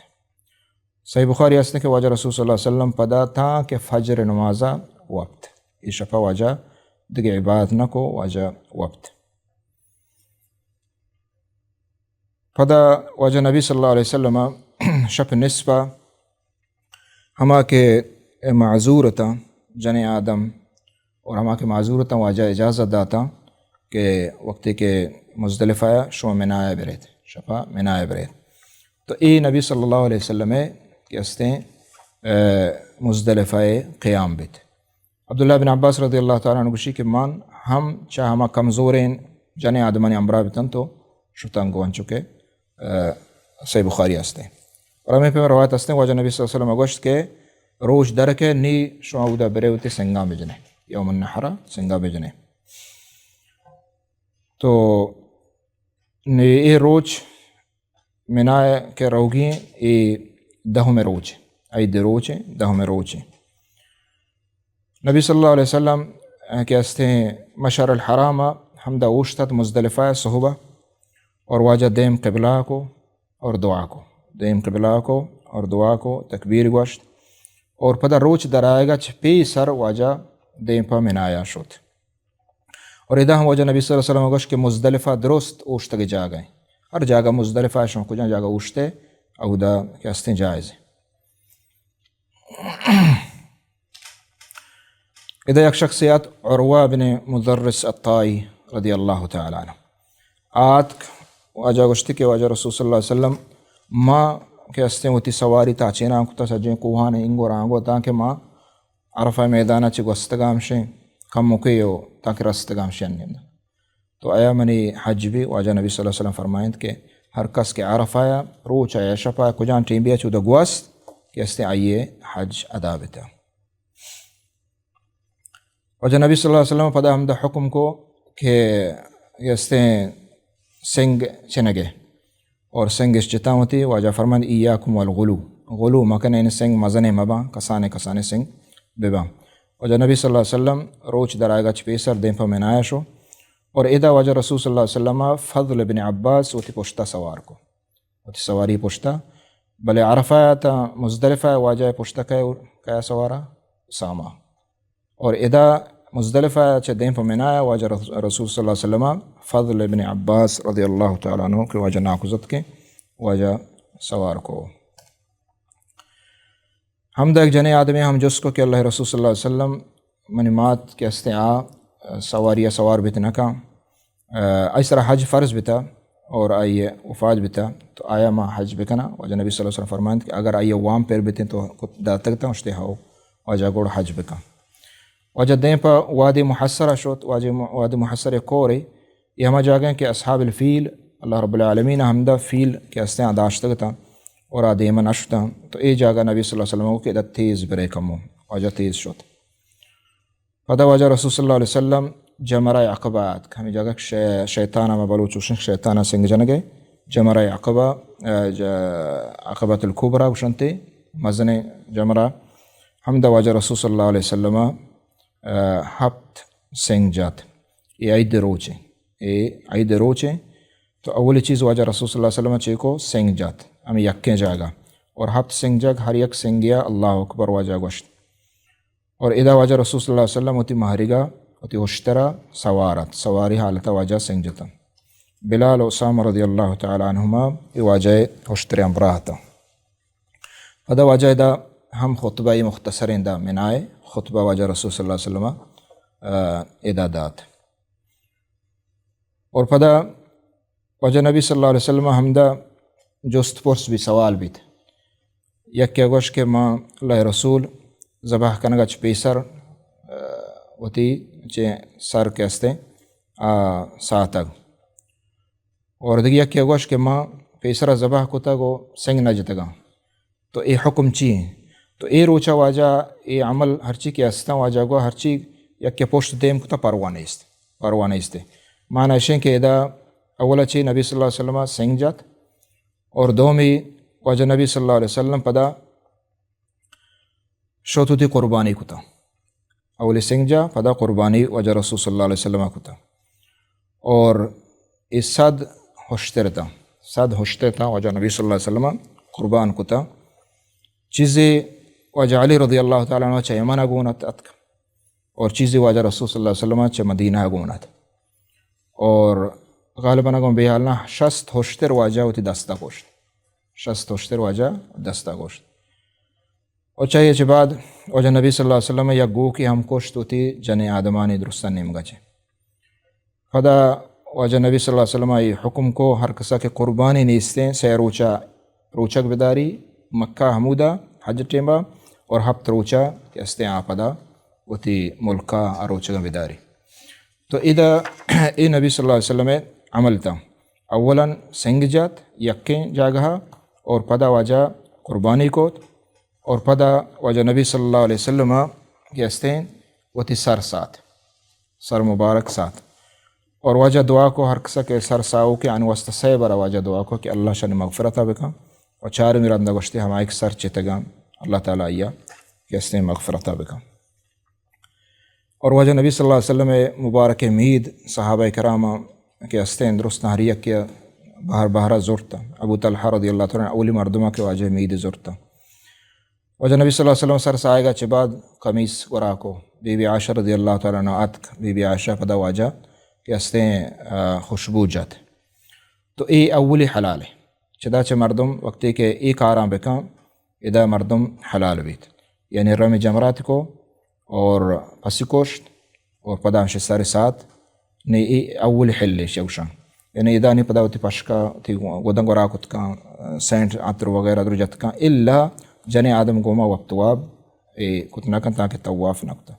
صحیح بخاری اس نے کہ واجہ رسول صلی اللہ علیہ وسلم پدا تھا کہ فجر نمازہ وقت یہ شفا واجہ دیگه عبادت نہ کو واجہ وقت. پدا واجہ نبی صلی اللہ علیہ وسلم شپ نصفہ ہما کے معذورتا جن آدم اور ہما کے معذورتا واجہ اجازت داتا کہ وقتی کے مزدلفہ شو منائے برید شفا منائے برید. تو ای نبی صلی اللہ علیہ وسلم کہ استیں مزدلفہ قیام بیت. عبداللہ بن عباس رضی اللہ تعالیٰ عنہ گوشی کہ مان ہم چاہ ہما کمزورین جن آدمانی امرا بیتن تو شتنگ ون چکے صحیح بخاری ہستے. اور ہمیں پہ روایت ہستے واجہ نبی صلی اللہ علیہ وسلم گوشت کے روش درکے نی شعودہ برے ہوتے سنگا بجنے یوم النحرہ سنگا بجنے. تو یہ روچ منائے کے روگی یہ دہم روچ عید روچ دہم روچ. نبی صلی اللہ علیہ وسلم کہ استے مشعر الحرام حمدہ اوشتت مزدلفہ صحبہ اور واجہ دیم قبلہ کو اور دعا کو دیم قبلہ کو اور دعا کو تکبیر گوشت اور پدا روچ درائے گا پی سر واجہ دیم پا منایا شد. اور ادا ہم واجہ نبی صلی اللہ علیہ وسلم گوشت کہ مزدلفہ درست اوشت کے جا گئے ہر جاگہ مزدلفہ شون کجا جاگہ اوشتے او دا کہ استے جائز. ادا یک شخصیات عروہ بن مدرس الطائی رضی اللہ تعالی عنہ آت واجہ گوشتی کہ واجہ رسول صلی اللہ علیہ وسلم ماں کہ استے ہوتی سواری تا چینا کتا سجیں کوہاں انگو رانگو تاکہ ماں عرفہ میدانہ چی گوستگام شیں کم مکیو تاکہ رستگام شیں نیمدہ. تو آیا منی حج بھی واجہ نبی صلی اللہ علیہ وسلم فرمائند کہ ہر کس کے عرفہ روچ آیا شپا کجان ٹیم بیا چودہ گوست کہ استے آئیے حج ادا بیتا. واجہ نبی صلی اللہ علیہ وسلم پدا ہمدہ حکم کو کہ استے سنگ چنگے اور سنگ اس جتا ہوتی واجہ فرمائند ایاکم والغلو غلو مکن ان سنگ مزن مبا کسانے سنگ ببا. واجہ نبی صلی اللہ علیہ وسلم روچ درائے گا چپیسر دیم پا منایا شو اور ادا واجہ رسول صلی اللہ علیہ وسلم فضل ابن عباس وتی پشتا سوار کو وتی سواری پشتا بلے عرفہ تا مزدلفہ واجہ پشتا کیا سوارا ساما اور ادا مزدلفہ چھ دین پر منایا واجہ رسول صلی اللہ علیہ وسلم فضل ابن عباس رضی اللہ تعالیٰ عنہ کے واجہ ناخذت کے واجہ سوار کو ہم دا ایک جنے آدمی ہم جس کو کہ اللہ رسول صلی اللہ علیہ وسلم منمات کے استعاء سواریہ سوار بیتنا کا ایسرا حج فرض بیتا اور آئیے وفات بیتا تو آیا ما حج بکنا واجہ نبی صلی اللہ علیہ وسلم فرمائند کہ اگر آئیے وام پیر بیتیں تو دا تکتا اشتے ہاؤ واجہ گوڑ حج بکا واجہ دیں پا وادی محسرہ شوت وادی محسر کوری یہ ہما جاگیں کہ اصحاب الفیل اللہ رب العالمین حمدہ فیل کے استعاء داشتگتا اور آدیمن اشتا تو اے جاگا نبی صلی اللہ علیہ وسلم کہ دا تیز برے کمو واجہ تیز شوت پدا واجہ رسول صلی اللہ علیہ وسلم جمرہ عقبات ہمیں جگہ شیطانہ مبلوچ شیطانہ سنگ جنگے جمرہ عقبہ عقبۃ الکبریٰ وشنتے مزن جمرہ حمدہ واجہ رسول صلی اللہ علیہ وسلم ہفت سنگ جات یہ عید روچیں تو اولی چیز واجہ رسول صلی اللہ علیہ وسلم چیکو سنگ جات ہمیں یکیں جاگا اور ہفت سنگ جگ ہر یک سنگیا اللہ اکبر واجہ گوشت اور ادا واجہ رسول صلی اللہ علیہ وسلم ہوتی مہرگا ہوتی اشترا سوارت سواری حالتا واجہ سنگ جتا بلال و اسامہ رضی اللہ تعالی عنہما یہ واجہ اشتر امراہ تا ادا واجہ دا ہم خطبہ مختصرین دا منائے خطبہ واجہ رسول صلی اللہ علیہ وسلم ادا دات اور پدا واجہ نبی صلی اللہ علیہ وسلم ہمدہ جست پرس بھی سوال بھی تھے یک کیا گوش کہ ماں اللہ رسول ذبح کنگا چھ پیسر وتی چھ سر کے استے ساتگ اور دیکھ یک کیا گوش کہ ماں پیسرہ ذبح کتا گو سنگ نجتگا تو اے حکم چی ہیں تو اے روچا واجہ اے عمل ہرچی کے استا واجہ گو ہرچی یک کے پوشت دیم کتا پروانے استے معنی اشیں کہ ادا اولا چی نبی صلی اللہ علیہ وسلم سنگ جات اور دومی واجہ نبی صلی اللہ علیہ وسلم پدا شوتو تی قربانی کتا اولی سنگ جا پدا قربانی واجہ رسول صلی اللہ علیہ وسلم کتا اور اس صد ہوشتر تا واجہ نبی صلی اللہ علیہ وسلم قربان کتا چیزیں واجہ علی رضی اللہ تعالیٰ عنہ چا یمن گونت اتک اور چیزیں واجہ رسول صلی اللہ علیہ وسلم چا مدینہ گونت اور غالباً اگوں بیالنا شست ہوشتر واجہ ہوتی دستہ گوشت اور چاہیے چھ بعد واجہ نبی صلی اللہ علیہ وسلم یا گو کی ہم کوشت ہوتی جن آدمانی درستان نمگا چھے خدا واجہ نبی صلی اللہ علیہ وسلم یہ حکم کو ہر کسا کے قربانی نیستیں سے روچک بداری مکہ حمودہ حج ٹیمبا اور ہفت روچا کہ استے آپدا ہوتی ملکہ روچک بداری تو اے نبی صلی اللہ علیہ وسلم عمل تا اولاً سنگ جات یکیں جاگہا اور پدا واجہ قربانی کوت اور پدا واجہ نبی صلی اللہ علیہ وسلم کے استین وتی سر مبارک ساتھ اور واجہ دعا کو ہر کسا کے سر ساؤ کے انوست سے برا واجہ دعا کو کہ اللہ شان مغفرتا بکا اور چار میرندہ گوشتے ہم ایک سر چتگا اللہ تعالیٰ آیا کہ استین مغفرتا بکا اور واجہ نبی صلی اللہ علیہ وسلم مبارک مید صحابہ کرامہ کے استین درست نہریہ کے بہرہ زورتا ابو طلحہ رضی اللہ تعالیٰ اولی مردمہ کے واجہ مید زورتا واجہ نبی صلی اللہ علیہ وسلم سر سائے گا چباد قمیص ورا کو بی بی عائشہ رضی اللہ تعالیٰ عنہ اتک بی بی عائشہ پدا واجہ کہ استیں خوشبو جات تو اے اولی حلال ہے چدا چھ مردم وقتی کہ ایک آرام بکام ادا مردم حلال بیت یعنی رمی جمرات کو اور پسی کوشت اور پدا ہمشہ سر ساتھ نے ای اول حل شوشان یعنی ادا نہیں پدا ہوتی پشکا تھی گودنگ ورا کت کا سینٹ عطر وغیرہ درجت کا الا جن آدم گوما وقتواب کت نکن تاکہ طواف نکتا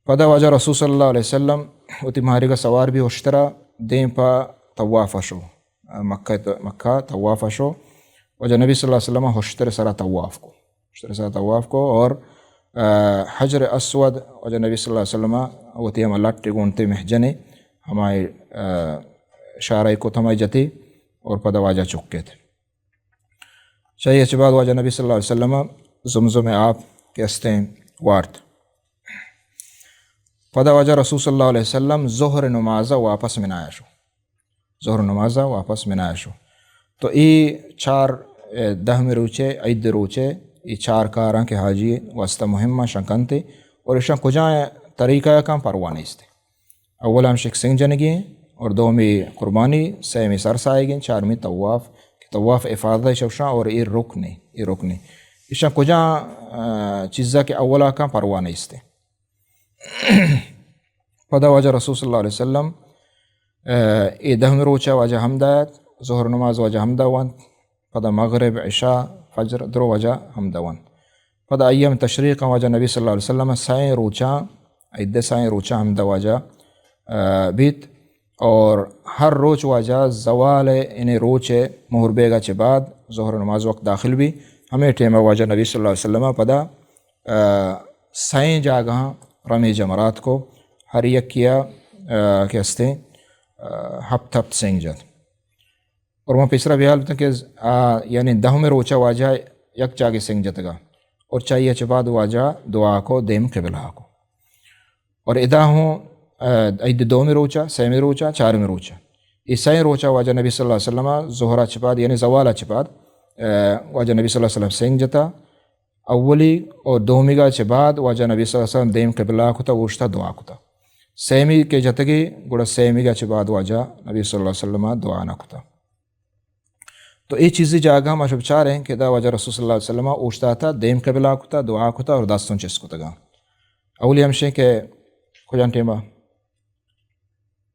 پدا واجہ رسول صلی اللہ علیہ وسلم ہوتی مہاری کا سوار بھی ہوشترا دیں پا طواف شو مکہ طواف شو واجہ نبی صلی اللہ علیہ وسلم ہوشتر سرا طواف کو اور حجر اسود واجہ نبی صلی اللہ علیہ وسلم ہوتی ہم لٹے گونتے محجنے ہمارے اشارہ کو تھمائی جتی اور پدا واجہ چکے تھے چاہیے اچھ بعد واجہ نبی صلی اللہ علیہ وسلم زمزم آپ کے استیں وارت پدا واجہ رسول صلی اللہ علیہ وسلم ظہر نمازہ واپس منایا شو، ظہر نمازہ واپس منایا شو. تو ای 4 روچے عید روچے ای 4 کاراں کے حاجی واسطہ مہمہ شنکن تھے اور اشان کجا طریقہ کام پروانے استے. اولا ہم شک سنگ جنگی ہیں اور دومی قربانی، سیمی سرس آئے گئیں، 4 طواف افادہ شوشاں اور ای رکنے اشان کجا چیزا کے اولا کام پروانے استے. پدا واجہ رسول صلی اللہ علیہ وسلم ای 10 روچہ واجہ حمدایت، ظہر نماز واجہ حمدہ ون، پدا مغرب عشاء فجر درو واجہ حمدہ ون. پدا ایام تشریق واجہ نبی صلی اللہ علیہ وسلم 2 روچہ عید 2 روچہ حمدہ واجہ بیت اور ہر روچ واجہ زوال انہیں روچ مہر بیگا چے بعد ظہر نماز وقت داخل بھی ہمیں ٹیمہ واجہ نبی صلی اللہ علیہ وسلم پدا 2 جاگہاں رمی جمرات کو ہر یک کیا کہ ہستے ہفت سنگ جد. اور وہاں پیسرا بیال ہوتا کہ یعنی 10 روچہ واجہ یک جاگے سنگ جتگا اور چاہیے چے بعد واجہ دعا کو دیم قبلہ کو. اور ادا ہوں عید 2 روچہ 3 روچہ 4 روچہ یہ 3 روچہ واجہ نبی صلی اللہ علیہ وسلم ظہرہ چپاد یعنی زوالہ چپاد واجہ نبی صلی اللہ علیہ وسلم سنگ جتا اولی اور 2 گا چے بعد واجہ نبی صلی اللہ علیہ وسلم دیم قبلہ کتا وشتا دعا کتا 3 کے جتگی گوڑا 3 گا چے بعد واجہ نبی صلی اللہ علیہ وسلم دعا نہ کتا. تو یہ چیزی جاگہ ہم اشب چاہ رہے ہیں کہ دا واجہ رسول صلی اللہ علیہ وسلم اوشتا تھا دیم قبلہ کتا دعا کتا اور داستون چیز کتا گا. اولی ہمشیں کہ کجان ٹیمہ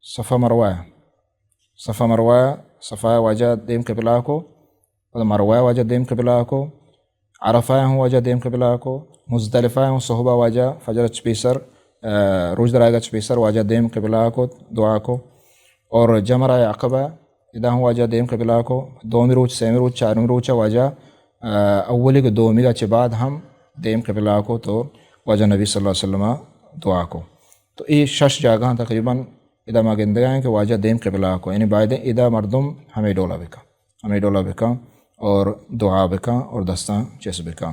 صفا مروایہ صفا واجہ دیم قبلہ کو، مروایہ واجہ دیم قبلہ کو، عرفہ ہوں واجہ دیم قبلہ کو، مزدلفہ ہوں صحبہ واجہ فجر چپیسر روز درائگہ چپیسر واجہ دیم قبلہ کو دعا کو، اور جمرہ عقبہ ادا ہوں واجہ دیم قبلہ کو 2 روچ 3 روچ 4 روچہ واجہ اولی کے 2 گا چے بعد ہم دیم قبلہ کو تو واجہ نبی صلی اللہ علیہ وسلم دعا کو. تو یہ 6 جاگہ تقریباً ادا ماگندگا ہیں کہ واجہ دیم قبلہ کو یعنی باید ادا مردم ہمیں ڈولا بکا اور دعا بکا اور دستاں چیس بکا.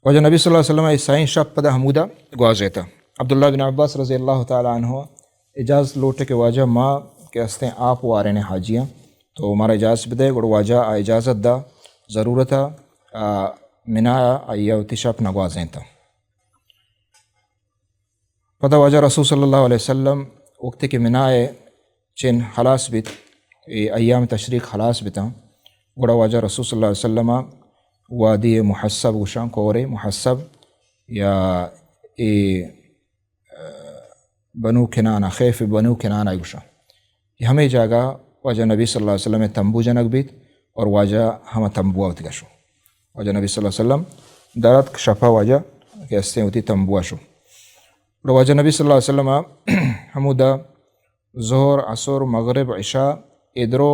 واجہ نبی صلی اللہ علیہ وسلم عیسائیں شب پدا حمودہ گوازے تھا. عبداللہ بن عباس رضی اللہ تعالیٰ عنہ اجازت لوٹے کہ واجہ ماں کے ہستے آپ وارے نے حاجیاں تو ہمارا اجازت بدے گوڑ واجہ اجازت دا ضرورت منایا آئیوتی شب نگوازیں تھا. پدا واجہ رسول صلی اللہ علیہ وسلم وقت کے منائے چین خلاص بیت ایام تشریق خلاص بیتا گوڑا واجہ رسول صلی اللہ علیہ وسلم وادی محسب گوشان کورے محسب یا بنو کنانہ خیف بنو کنانہ گوشان یہ ہمیں جاگا واجہ نبی صلی اللہ علیہ وسلم تنبو جنگ بیت اور واجہ ہم تنبو آوتی گا شو. واجہ نبی صلی اللہ علیہ وسلم دارت شفا واجہ کہ استے ہوتی تنبو شو. واجہ نبی صلی اللہ علیہ وسلم حمودہ ظہر عصر مغرب عشاء ادرو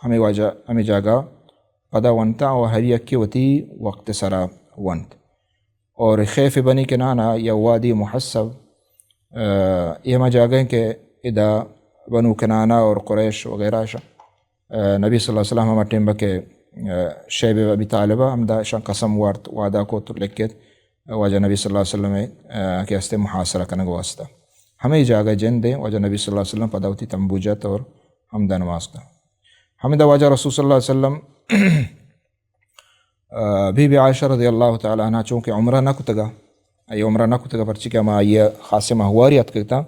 ہمیں جاگا پدا ونتا اور ہر یکی وتی وقت سرا ونت. اور خیف بنی کنانہ یا وادی محسب یہ ہمیں جاگیں کہ ادا بنو کنانہ اور قریش وغیرہ نبی صلی اللہ علیہ وسلم ہمیں ٹیم بکے شیب ابی طالبہ ہم دا شان قسم وعدہ کو تو لکھت واجہ نبی صلی اللہ علیہ وسلم کے ہستے محاصرہ کرنے کو واسطہ ہمیں جاگہ جن دیں واجہ نبی صلی اللہ علیہ وسلم پداوتی تنبوجت اور حمدہ نماز کا. ہمیں دا واجہ رسول صلی اللہ علیہ وسلم بی عائشہ رضی اللہ تعالیٰ عنہ چونکہ عمرہ نہ کتگا یہ عمرہ نہ کتگا پرچی کہ ہمیں یہ خاص ماہواریت کرتا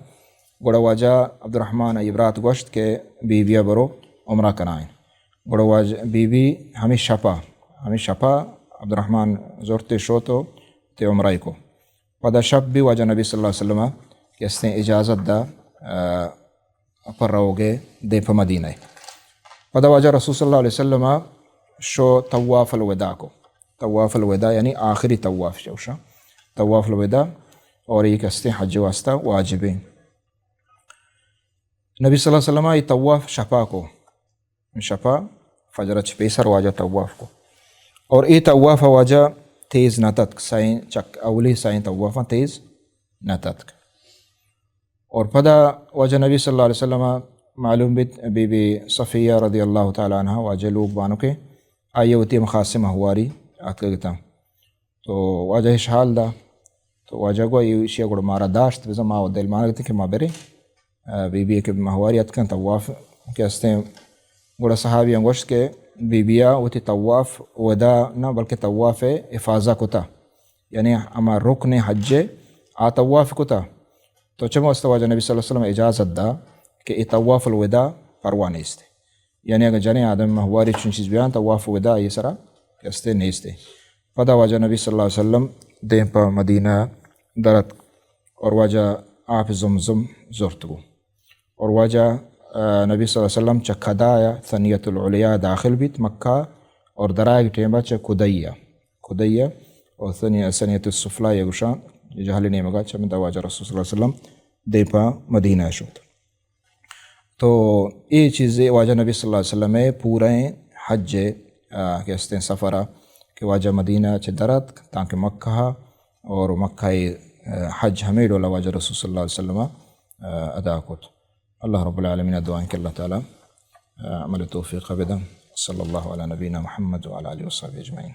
گوڑا واجہ عبدالرحمن ایبرات گوشت کے بی بیا برو عمرہ کنائیں گوڑا واجہ بی بی ہمیں شپا عبدالرحمن زورتے شو تو تے عمرہ کو پدا شب بھی واجہ نبی صلی اللہ علیہ وسلم کہ اس نے اجازت دا پر رہو گے دے پا مدینہ. پدا واجہ رسول صلی اللہ علیہ وسلم شو طواف الوداع یعنی آخری طواف شوشا طواف الوداع اور یہ کہتے ہیں حج واسطہ واجبیں. نبی صلی اللہ علیہ وسلم یہ طواف شپا فجر چپیسر واجہ طواف کو اور یہ طواف واجہ تیز نہ تتک سائیں چک اولی سائیں طوافہ تیز نہ تتک. اور پدا واجہ نبی صلی اللہ علیہ وسلم معلوم بیت بی بی صفیہ رضی اللہ تعالیٰ عنہ واجہ لوگ بانو کے آئیے ہوتی مخاصم ہواری آتگتا تو واجہ حال دا تو واجہ گو ایشیا گوڑ مارا داشت بزا ما دل مانگتے کہ ما برے بی بی کے مہواریت کن طواف کہ ہستے گوڑا صحابی انگوشت کے بی بیا ہوتی طواف ودا نہ بلکہ طواف افاظہ کتا یعنی اما رکن حج آ طواف کتا تو چمو استواجہ نبی صلی اللہ علیہ وسلم اجازت دا کہ ای طواف الوداع پروا نیستے یعنی اگر جنے آدم مہواری چون چیز بیان طواف الوداع یہ سرا کستے نیستے پدا واجہ نبی صلی اللہ علیہ وسلم دیں پا مدینہ درت اور واجہ آپ زمزم زرتگو اور واجہ نبی صلی اللہ علیہ وسلم چا کھدایا ثنیت العلیاء داخل بیت مکہ اور درائے ٹیمہ چا کدیہ اور ثنیت السفلیٰ یہ گشان جہلی نیمگا چا من دا واجہ رسول صلی اللہ علیہ وسلم دیں پا مدینہ شد تو یہ چیزیں واجہ نبی صلی اللہ علیہ وسلم پورے حج کہتے ہیں سفرہ کہ واجہ مدینہ چا درت تاکہ مکہ اور مکہ حج ہمیں ڈولا واجہ رسول صلی اللہ علیہ وسلم ادا کت اللہ رب العالمین دعائیں کہ اللہ تعالی عمل توفیق بدم صلی اللہ علیہ نبینا محمد وعلی آلہ وصحبہ اجمعین.